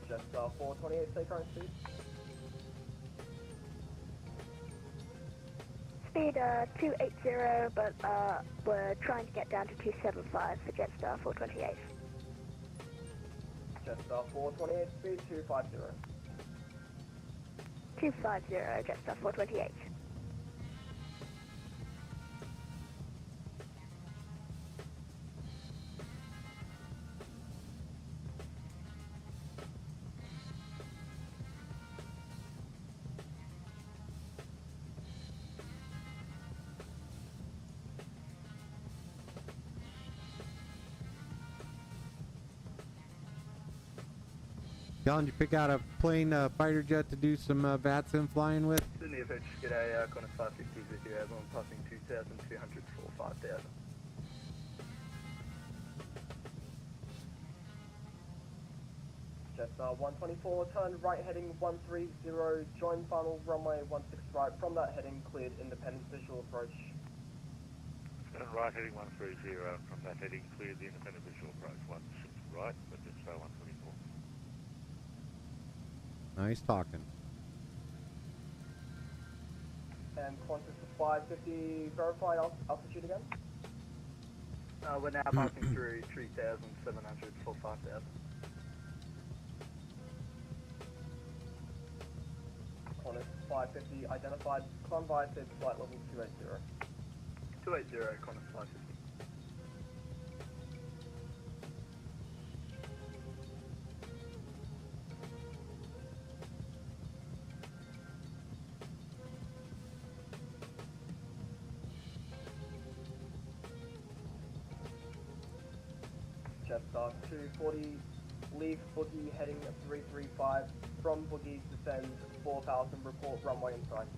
Speaker 11: Just 428, stay current speed.
Speaker 8: Speed 280, but we're trying to get down to 275 for Jetstar 428.
Speaker 11: Jetstar 428, speed 250.
Speaker 8: 250, Jetstar 428.
Speaker 2: Alan, did you pick out a plane fighter jet to do some VATSIM flying with?
Speaker 7: Sydney FH, g'day, Connor 550 with you, everyone passing 2,200 for 5,000.
Speaker 11: Jetstar 124, turn right heading 130, join final runway 16 right, from that heading cleared independent visual approach.
Speaker 10: Turn right heading 130, from that heading cleared the independent visual approach 16 right, but Jetstar 124.
Speaker 2: Nice talking.
Speaker 11: And Qantas 550, verified altitude again?
Speaker 7: We're now passing through 3,700 for 5,000.
Speaker 11: Qantas 550, identified, climb by said flight level 280.
Speaker 7: 280, Connor 550.
Speaker 11: Jetstar 240, leave boogie heading 335, from boogie descend 4,000, report runway inside.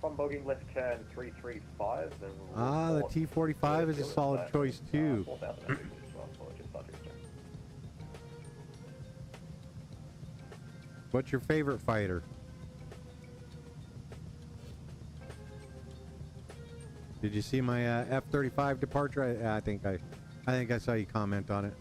Speaker 7: From bogey left turn 335. Then
Speaker 2: The T45 is a solid choice too.
Speaker 7: 4,000 as well for Jetstar 2.
Speaker 2: What's your favorite fighter? Did you see my F-35 departure? I think I saw you comment on it.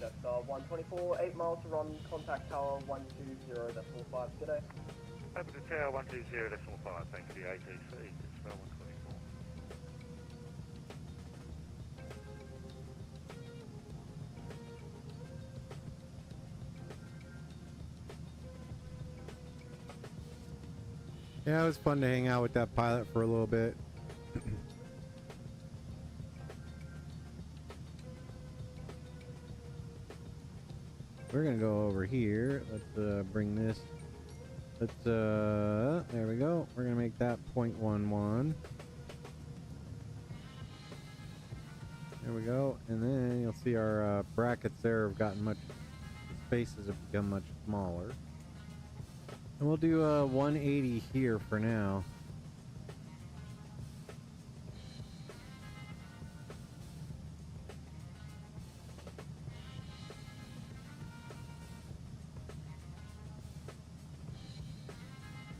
Speaker 11: Jetstar 124, 8 miles to run, contact tower 120.5 today.
Speaker 10: Over to tower 120.5, thanks for the ATC, Jetstar 124.
Speaker 2: Yeah, it was fun to hang out with that pilot for a little bit. We're gonna go over here. Let's bring this Let's, there we go. We're gonna make that 0.11. There we go. And then you'll see our brackets there have gotten much, the spaces have become much smaller. And we'll do 180 here for now.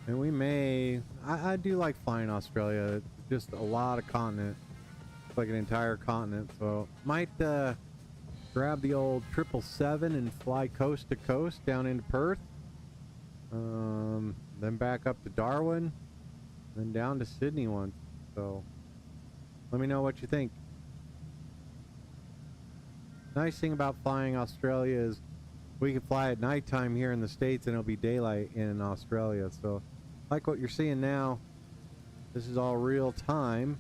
Speaker 2: And we may, I do like flying Australia. It's just a lot of continent. It's like an entire continent. So might grab the old 777 and fly coast to coast down into Perth. Then back up to Darwin. Then down to Sydney once. So let me know what you think. Nice thing about flying Australia is we can fly at nighttime here in the States and it'll be daylight in Australia. So like what you're seeing now, this is all real time.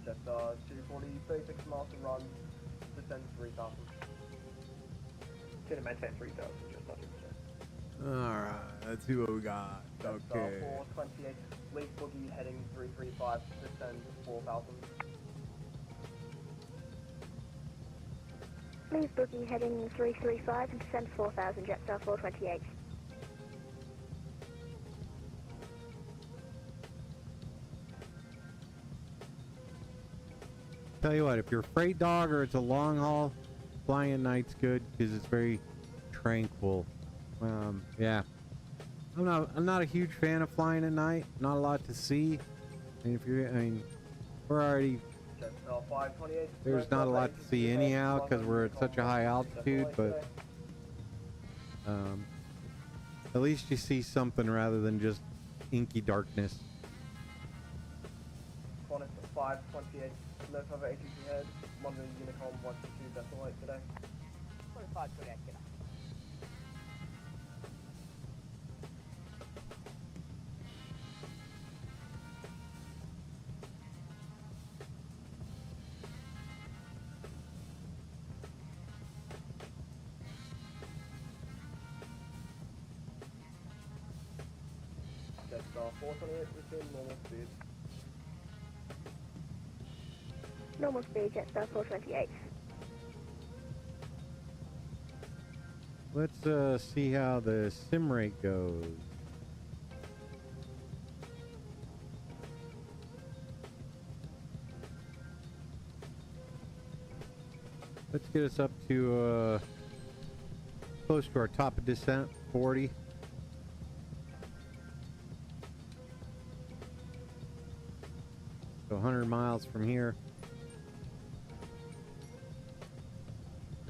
Speaker 11: Just 240, 36 miles to run, descend 3,000.
Speaker 7: Gonna maintain 3,000, just not 2%.
Speaker 2: Alright, let's see what we got. Okay.
Speaker 11: 428, leave boogie heading 335, descend 4,000.
Speaker 8: Leave boogie heading 335 and descend 4,000, Jetstar 428.
Speaker 2: Tell you what, if you're a freight dog or it's a long haul, flying at night's good because it's very tranquil. Yeah, I'm not a huge fan of flying at night. Not a lot to see. And if you're, I mean, we're already, there's not a lot to see anyhow because we're at such a high altitude. But at least you see something rather than just inky darkness.
Speaker 11: 528, no further ATC head, London Unicorn 122, decimal 8 today.
Speaker 12: 2528, get up.
Speaker 11: Jetstar 428, resume normal speed.
Speaker 8: Normal speed, Jetstar 428.
Speaker 2: Let's see how the sim rate goes. Let's get us up to close to our top of descent, 40. So 100 miles from here.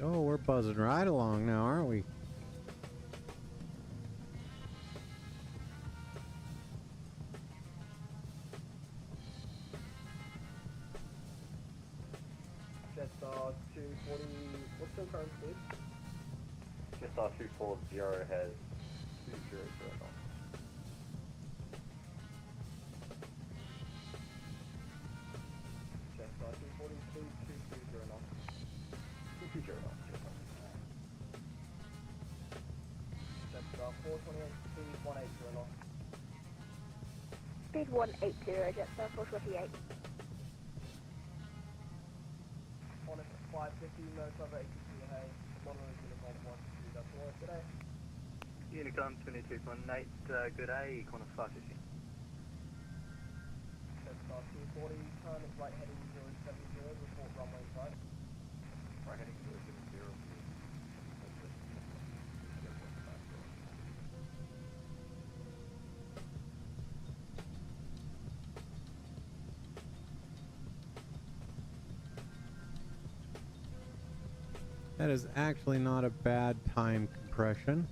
Speaker 2: Oh, we're buzzing right along now, aren't we?
Speaker 11: Jetstar 240, what's the current speed?
Speaker 7: Jetstar 240 has 200 knots.
Speaker 11: Jetstar 240, speed 220 knots. 220 knots. Jetstar 428, speed 180 knots.
Speaker 8: Speed 180, Jetstar 428.
Speaker 11: On it 550, no further ATC ahead, London Unicorn 122, that's all today.
Speaker 9: Unicorn 22.8, good A, corner 550.
Speaker 11: Jetstar 240, turn right heading 070, report runway 5.
Speaker 7: Right heading 070.
Speaker 2: That is actually not a bad time compression.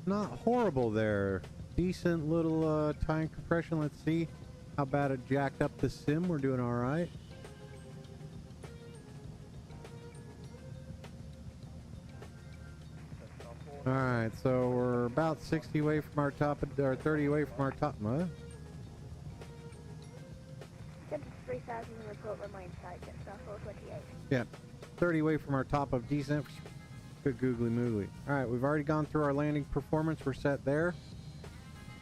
Speaker 2: Not horrible there. Decent little time compression. Let's see how bad it jacked up the sim. We're doing all right. All right, so we're about 60 away from our top, or 30 away from our top. What?
Speaker 8: 73,000 report runway inside, Jetstar 428.
Speaker 2: Yeah, 30 away from our top of descent. Good googly moogly. All right, we've already gone through our landing performance. We're set there.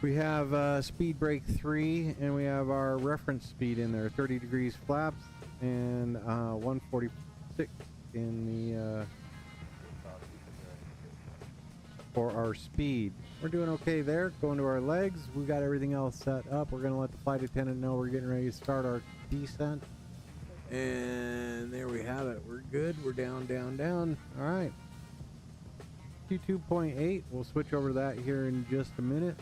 Speaker 2: We have speed brake 3, and we have our reference speed in there, 30 degrees flaps, and 146 in the for our speed. We're doing okay there. Going to our legs. We got everything else set up. We're going to let the flight attendant know we're getting ready to start our descent. And there we have it. We're good. We're down, down, down. All right. Q2.8. We'll switch over to that here in just a minute.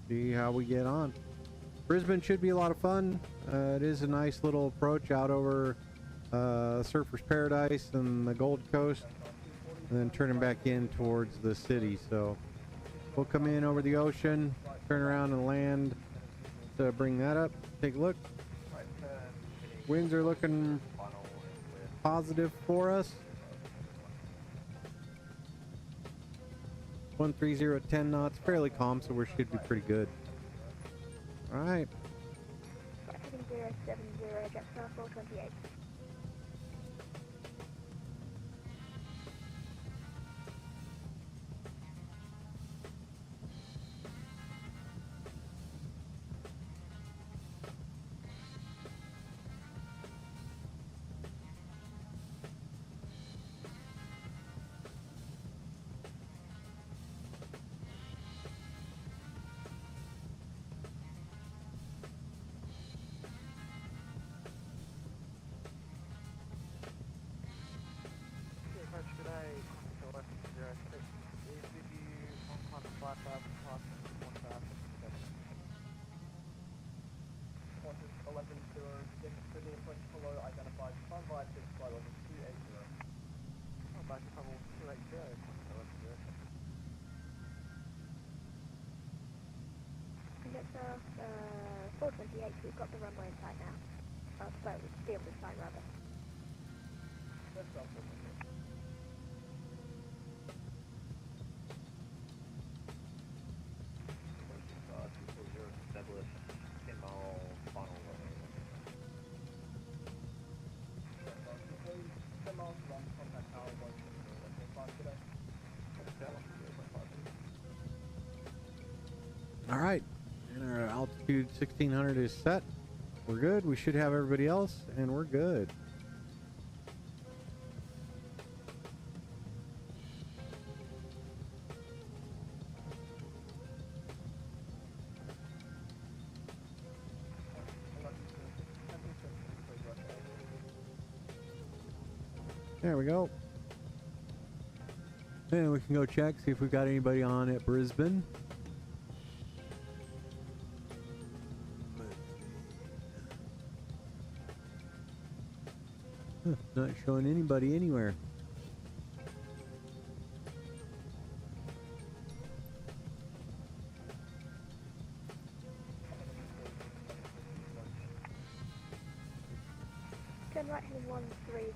Speaker 2: See how we get on. Brisbane should be a lot of fun. It is a nice little approach out over Surfer's Paradise and the Gold Coast, and then turning back in towards the city. So we'll come in over the ocean, turn around and land to bring that up. Take a look. Winds are looking positive for us. 130 at 10 knots, fairly calm, so we should be pretty good. All right.
Speaker 8: Heading 070, Jetstar 428. Jetstar 428, we've got the runway in sight now. So, field in sight rather.
Speaker 2: All right, and our altitude 1600 is set. We're good. We should have everybody else, and we're good. There we go. And we can go check, see if we've got anybody on at Brisbane. Not showing anybody anywhere.
Speaker 8: Turn right heading 130,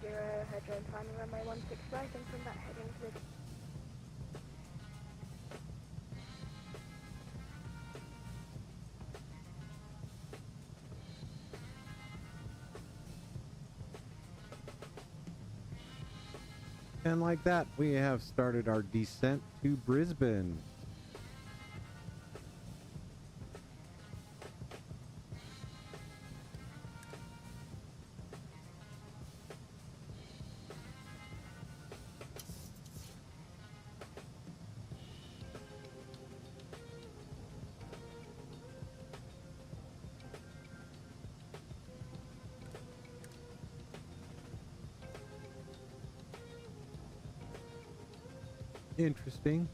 Speaker 8: head drone final runway 16 right, and from that heading to the...
Speaker 2: And like that, we have started our descent to Brisbane. Interesting.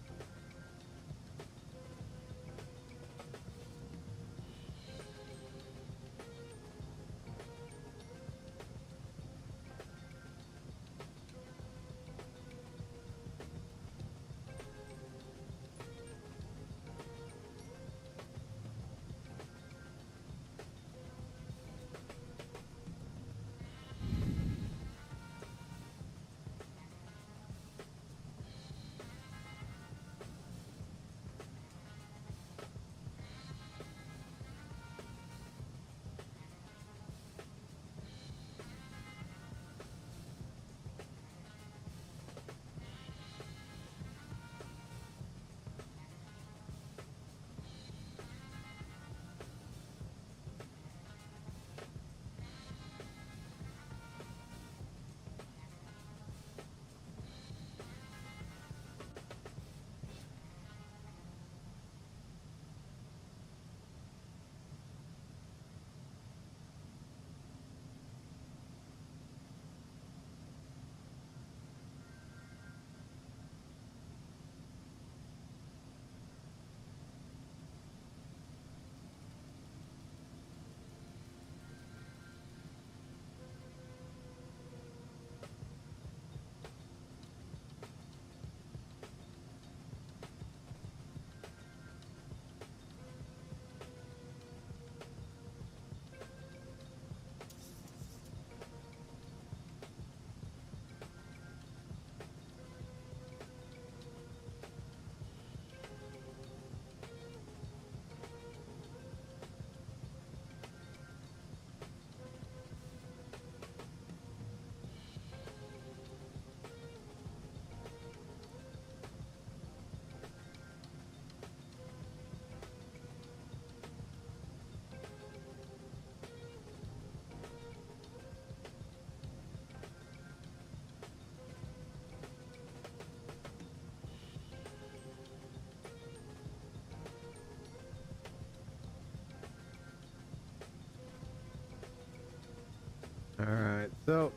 Speaker 2: All right, so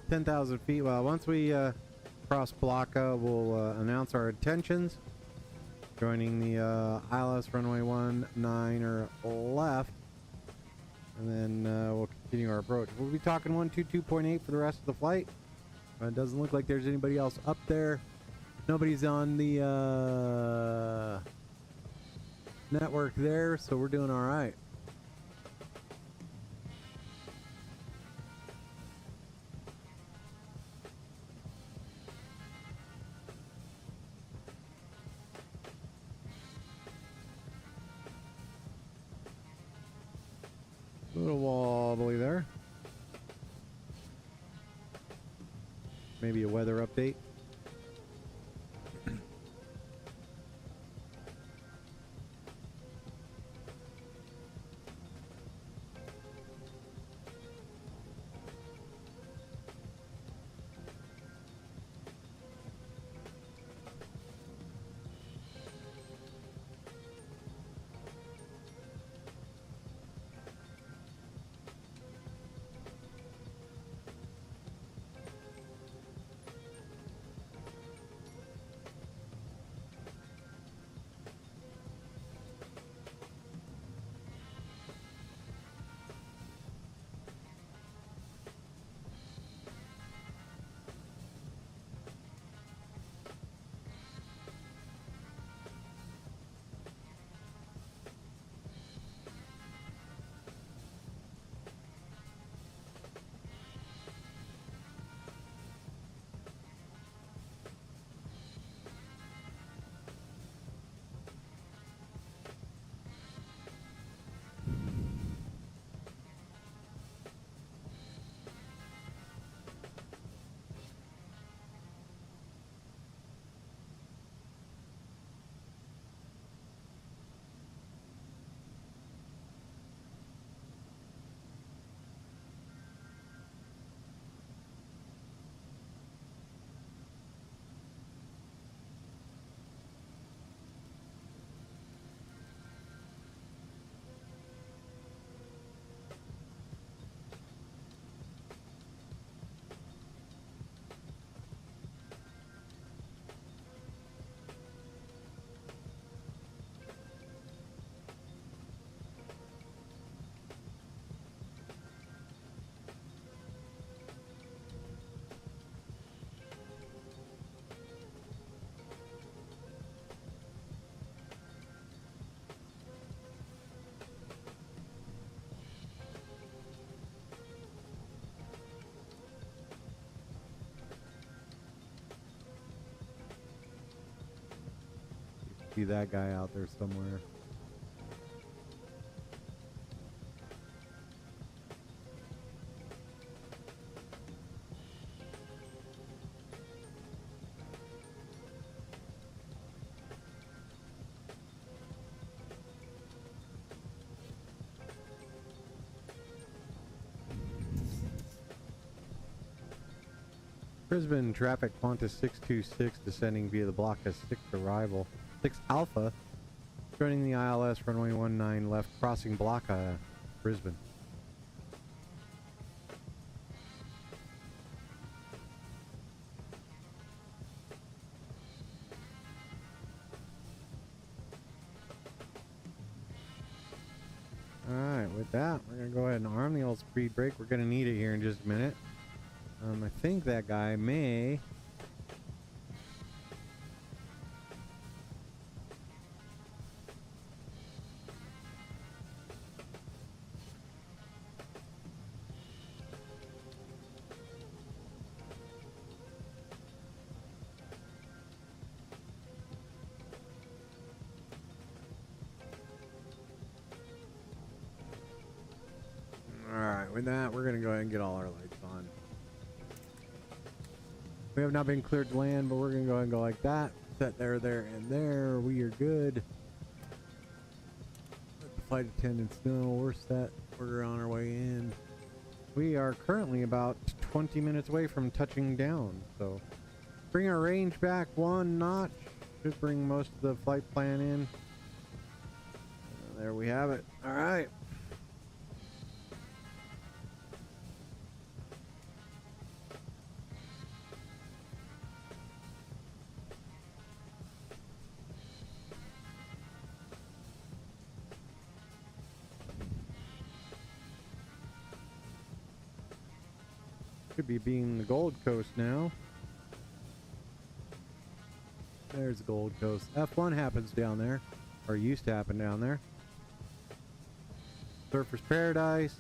Speaker 2: 10,000 feet. Well, once we cross Blocka, we'll announce our intentions. Joining the ILS runway 19 or left, and then we'll continue our approach. We'll be talking 122.8 for the rest of the flight. It doesn't look like there's anybody else up there. Nobody's on the network there, so we're doing all right. A little wobbly there. Maybe a weather update. See that guy out there somewhere. Brisbane traffic Qantas 626 descending via the Blocka 6 arrival. 6 Alpha joining the ILS runway 19 left crossing Blocka, Brisbane. Alright, with that, we're going to go ahead and arm the old speed brake. We're going to need it here in just a minute. I think that guy may... Alright, with that, we're going to go ahead and get all our lights on. We have not been cleared to land, but we're going to go ahead and go like that. Set there, there, and there. We are good. Let the flight attendants know we're set. We're on our way in. We are currently about 20 minutes away from touching down. So bring our range back 1 notch. Should bring most of the flight plan in. There we have it. All right. Should be being the Gold Coast now. There's the Gold Coast. F1 happens down there, or used to happen down there. Surfer's Paradise.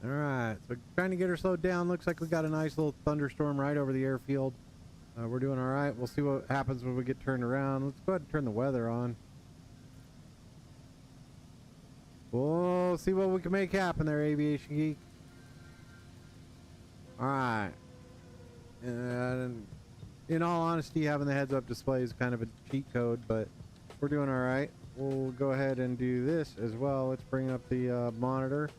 Speaker 2: All right, so trying to get her slowed down. Looks like we got a nice little thunderstorm right over the airfield. We're doing all right. We'll see what happens when we get turned around. Let's go ahead and turn the weather on. We'll see what we can make happen there, Aviation Geek. All right. And in all honesty, having the heads-up display is kind of a cheat code, but we're doing all right. We'll go ahead and do this as well. Let's bring up the monitor.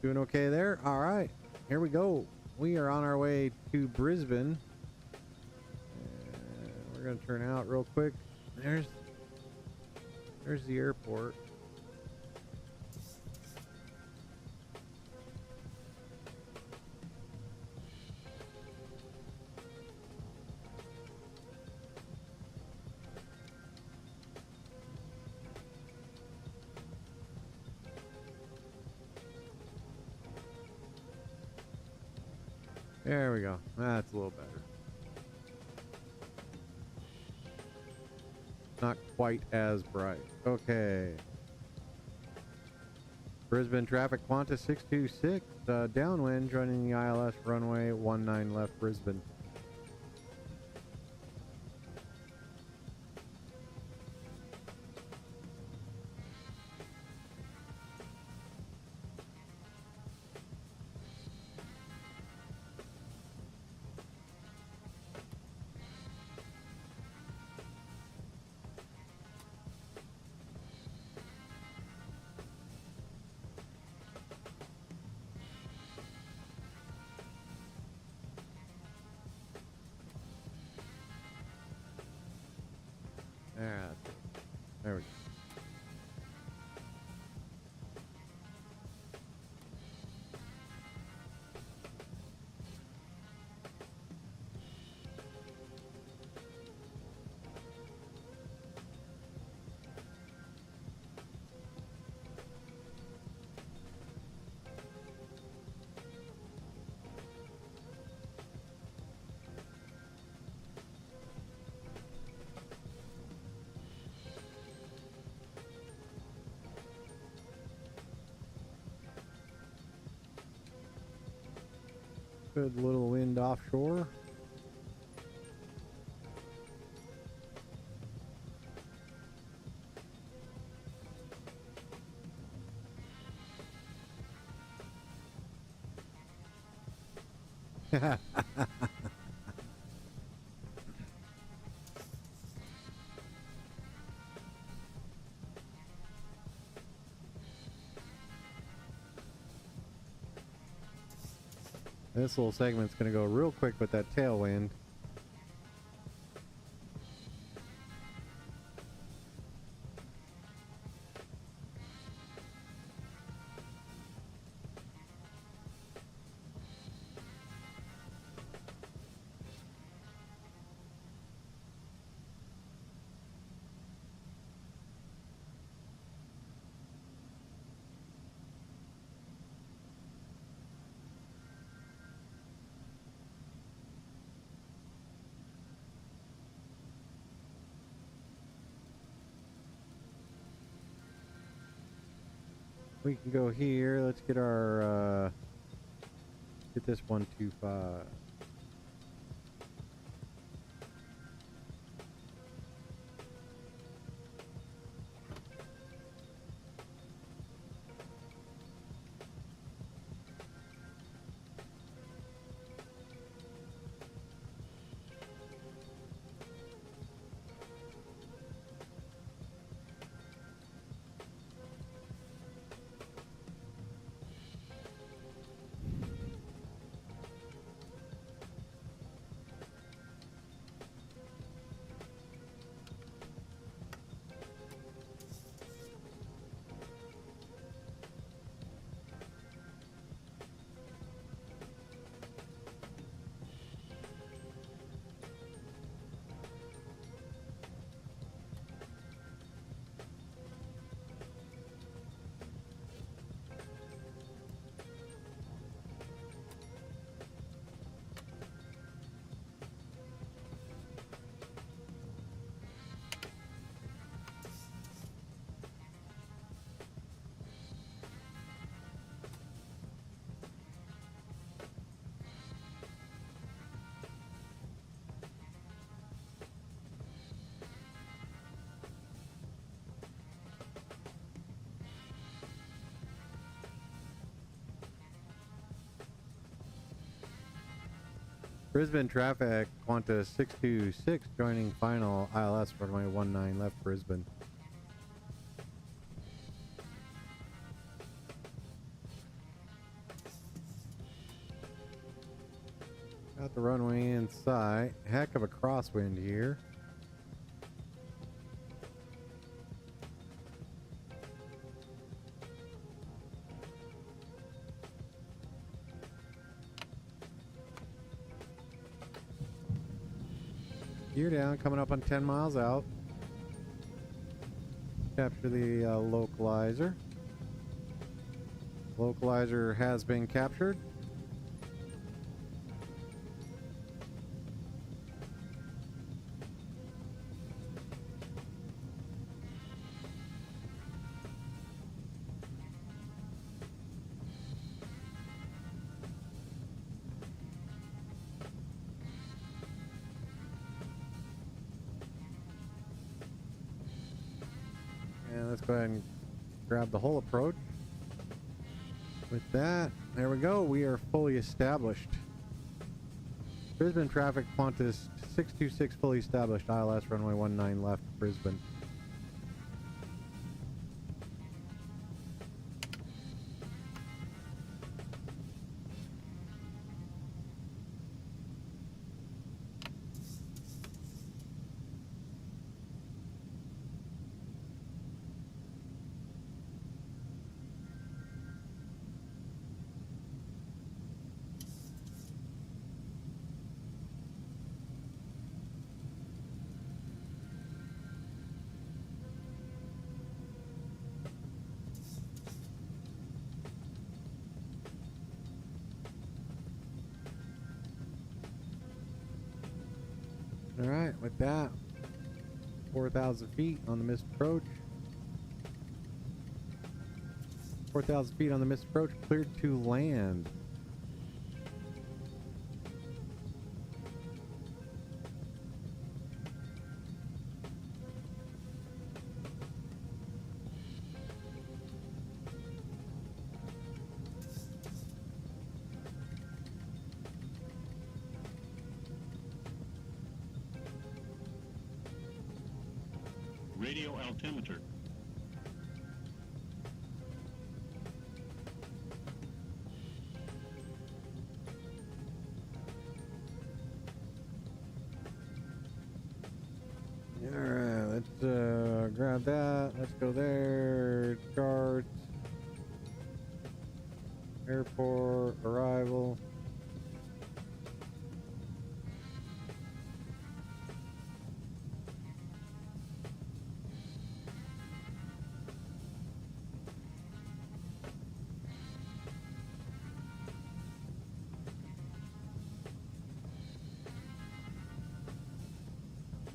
Speaker 2: Doing okay there? All right. Here we go. We are on our way to Brisbane. And we're going to turn out real quick. There's the airport. There we go. That's a little better. Not quite as bright. Okay. Brisbane traffic, Qantas 626, downwind, joining the ILS runway 19 left Brisbane. There we go. Good little wind offshore. This little segment's going to go real quick with that tailwind. We can go here. Let's get our get this 125. Brisbane traffic, Qantas 626 joining final ILS runway 19 left Brisbane. Got the runway in sight. Heck of a crosswind here. Gear down, coming up on 10 miles out. Capture the localizer. Localizer has been captured. Let's go ahead and grab the whole approach. With that, there we go. We are fully established. Brisbane traffic, Qantas 626 fully established. ILS runway 19 left, Brisbane. All right, with that, 4,000 feet on the missed approach. 4,000 feet on the missed approach, cleared to land.
Speaker 13: Radio altimeter.
Speaker 2: Alright, let's grab that. Let's go there. Charts. Airport arrival.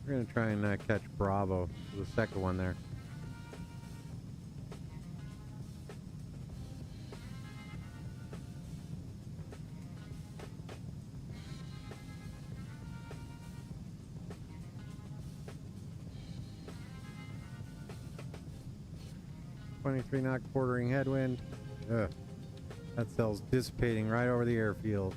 Speaker 2: We're going to try and catch Bravo, the second one there. .23 knot quartering headwind. Ugh. That cell's dissipating right over the airfield.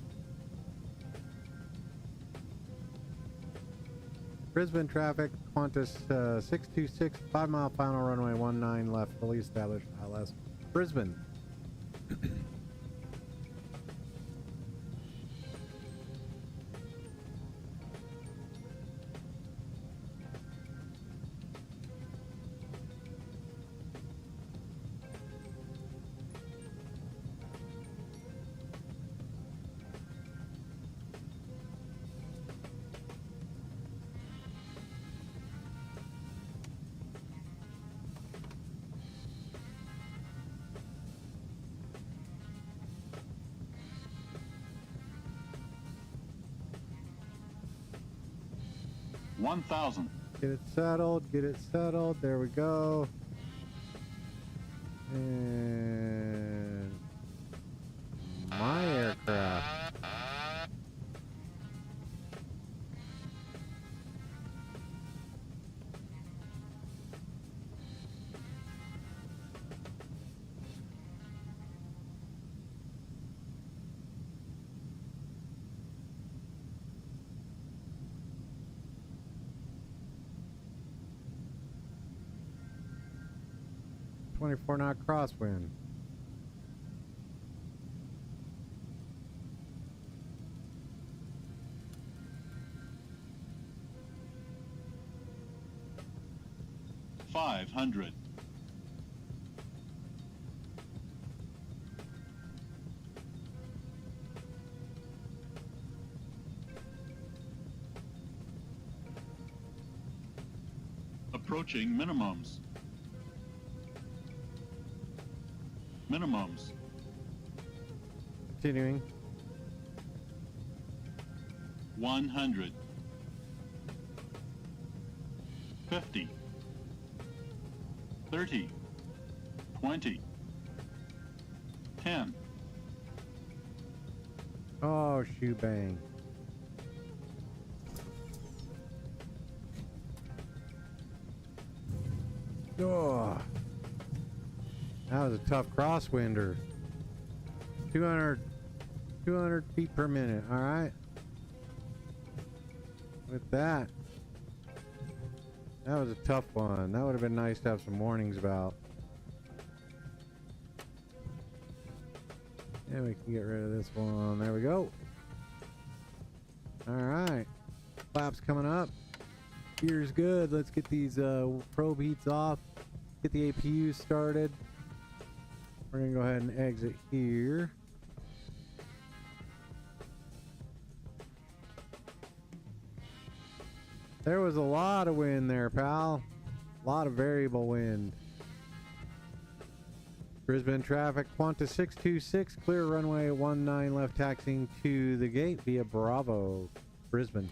Speaker 2: Brisbane traffic, Qantas 626, 5 mile final runway 19 left, fully established ILS, Brisbane.
Speaker 13: $1,000.
Speaker 2: Get it settled, get it settled. There we go. And my aircraft. 24 knot crosswind.
Speaker 13: $500. Approaching minimums. Minimums.
Speaker 2: Continuing.
Speaker 13: 100. 50. 30. 20. 10.
Speaker 2: Oh, shoe bang. Oh, that was a tough crosswinder. 200 feet per minute. All right. With that, that was a tough one. That would have been nice to have some warnings about. And we can get rid of this one. There we go. All right. Flaps coming up. Gear's good. Let's get these probe heats off. Get the APU started. We're going to go ahead and exit here. There was a lot of wind there, pal. A lot of variable wind. Brisbane traffic, Qantas 626, clear runway 19 left, taxiing to the gate via Bravo, Brisbane.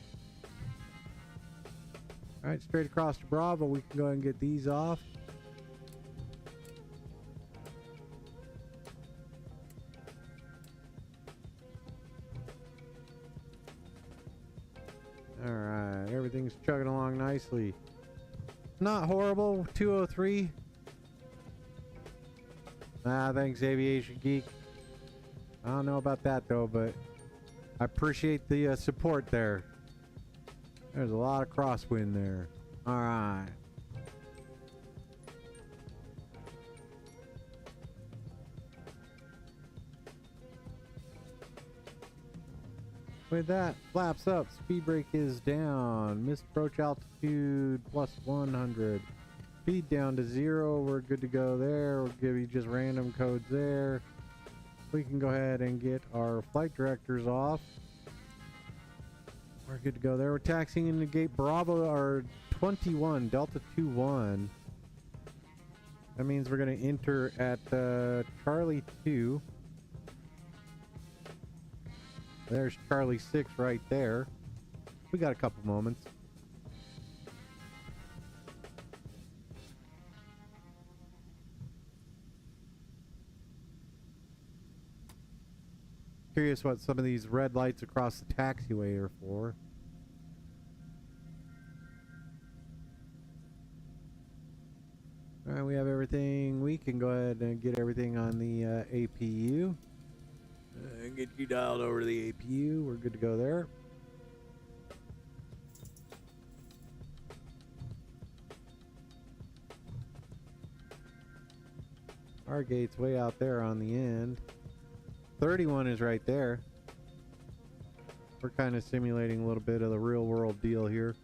Speaker 2: All right, straight across to Bravo. We can go ahead and get these off. All right, everything's chugging along nicely. Not horrible. 203. Thanks, Aviation Geek. I don't know about that though, but I appreciate the support there. There's a lot of crosswind there. All right. With that, flaps up, speed brake is down, missed approach altitude plus 100. Speed down to 0, we're good to go there. We'll give you just random codes there. We can go ahead and get our flight directors off. We're good to go there. We're taxiing into gate Bravo, or 21, Delta 21. That means we're going to enter at Charlie 2. There's Charlie 6 right there. We got a couple moments. Curious what some of these red lights across the taxiway are for. Alright, we have everything. We can go ahead and get everything on the APU. Get you dialed over to the APU. We're good to go there. Our gate's way out there on the end. 31 is right there. We're kind of simulating a little bit of the real world deal here.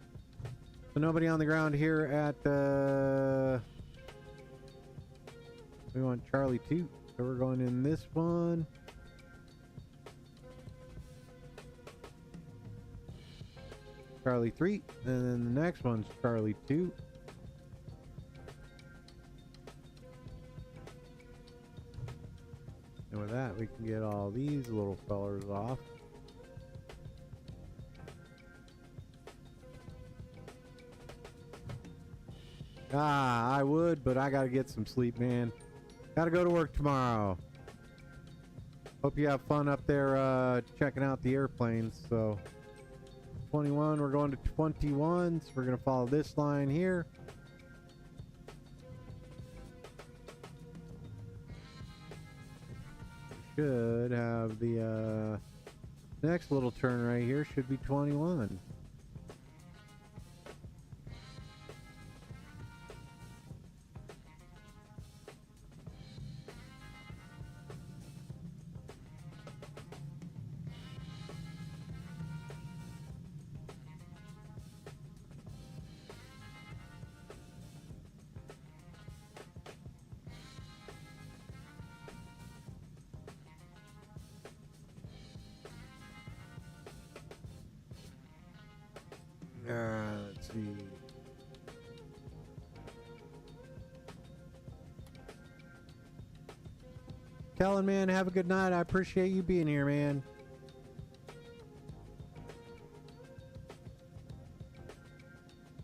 Speaker 2: So nobody on the ground here at we want Charlie 2. So we're going in this one. Charlie 3, and then the next one's Charlie 2. And with that, we can get all these little fellers off. I would, but I gotta get some sleep, man. Gotta go to work tomorrow. Hope you have fun up there checking out the airplanes. So 21, we're going to 21, so we're going to follow this line here. Should have the next little turn right here should be 21. Kellen, man, have a good night. I appreciate you being here, man.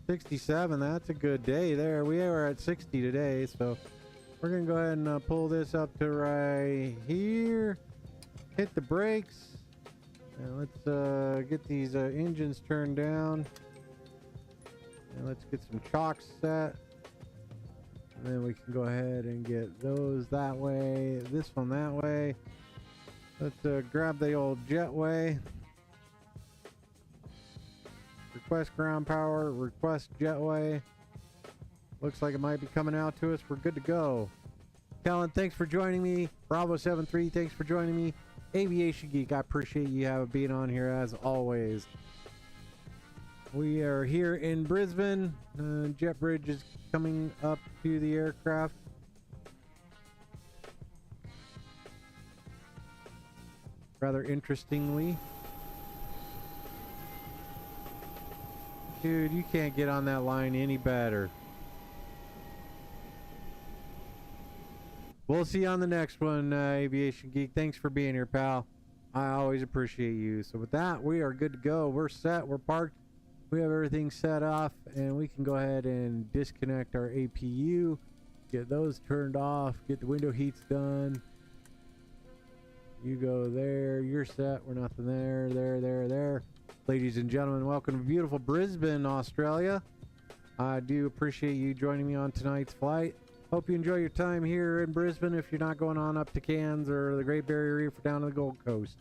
Speaker 2: $67, that's a good day there. We were at 60 today, so we're gonna go ahead and pull this up to right here. Hit the brakes. And let's get these engines turned down. And let's get some chocks set. And then we can go ahead and get those that way, this one that way. Let's grab the old jetway. Request ground power, request jetway. Looks like it might be coming out to us. We're good to go. Kellen, thanks for joining me. Bravo 73, thanks for joining me. Aviation Geek, I appreciate you being on here as always. We are here in Brisbane. Jet bridge is coming up to the aircraft. Rather interestingly. Dude, you can't get on that line any better. We'll see you on the next one, Aviation Geek. Thanks for being here, pal. I always appreciate you. So with that, we are good to go. We're set. We're parked. We have everything set off, and we can go ahead and disconnect our APU, get those turned off, get the window heats done. You go there. You're set. We're nothing there. There. Ladies and gentlemen, welcome to beautiful Brisbane, Australia. I do appreciate you joining me on tonight's flight. Hope you enjoy your time here in Brisbane if you're not going on up to Cairns or the Great Barrier Reef or down to the Gold Coast.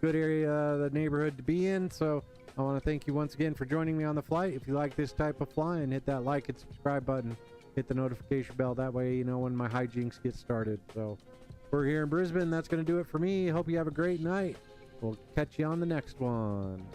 Speaker 2: Good area, the neighborhood to be in. So I want to thank you once again for joining me on the flight. If you like this type of flying, hit that like and subscribe button. Hit the notification bell. That way you know when my hijinks get started. So we're here in Brisbane. That's going to do it for me. Hope you have a great night. We'll catch you on the next one.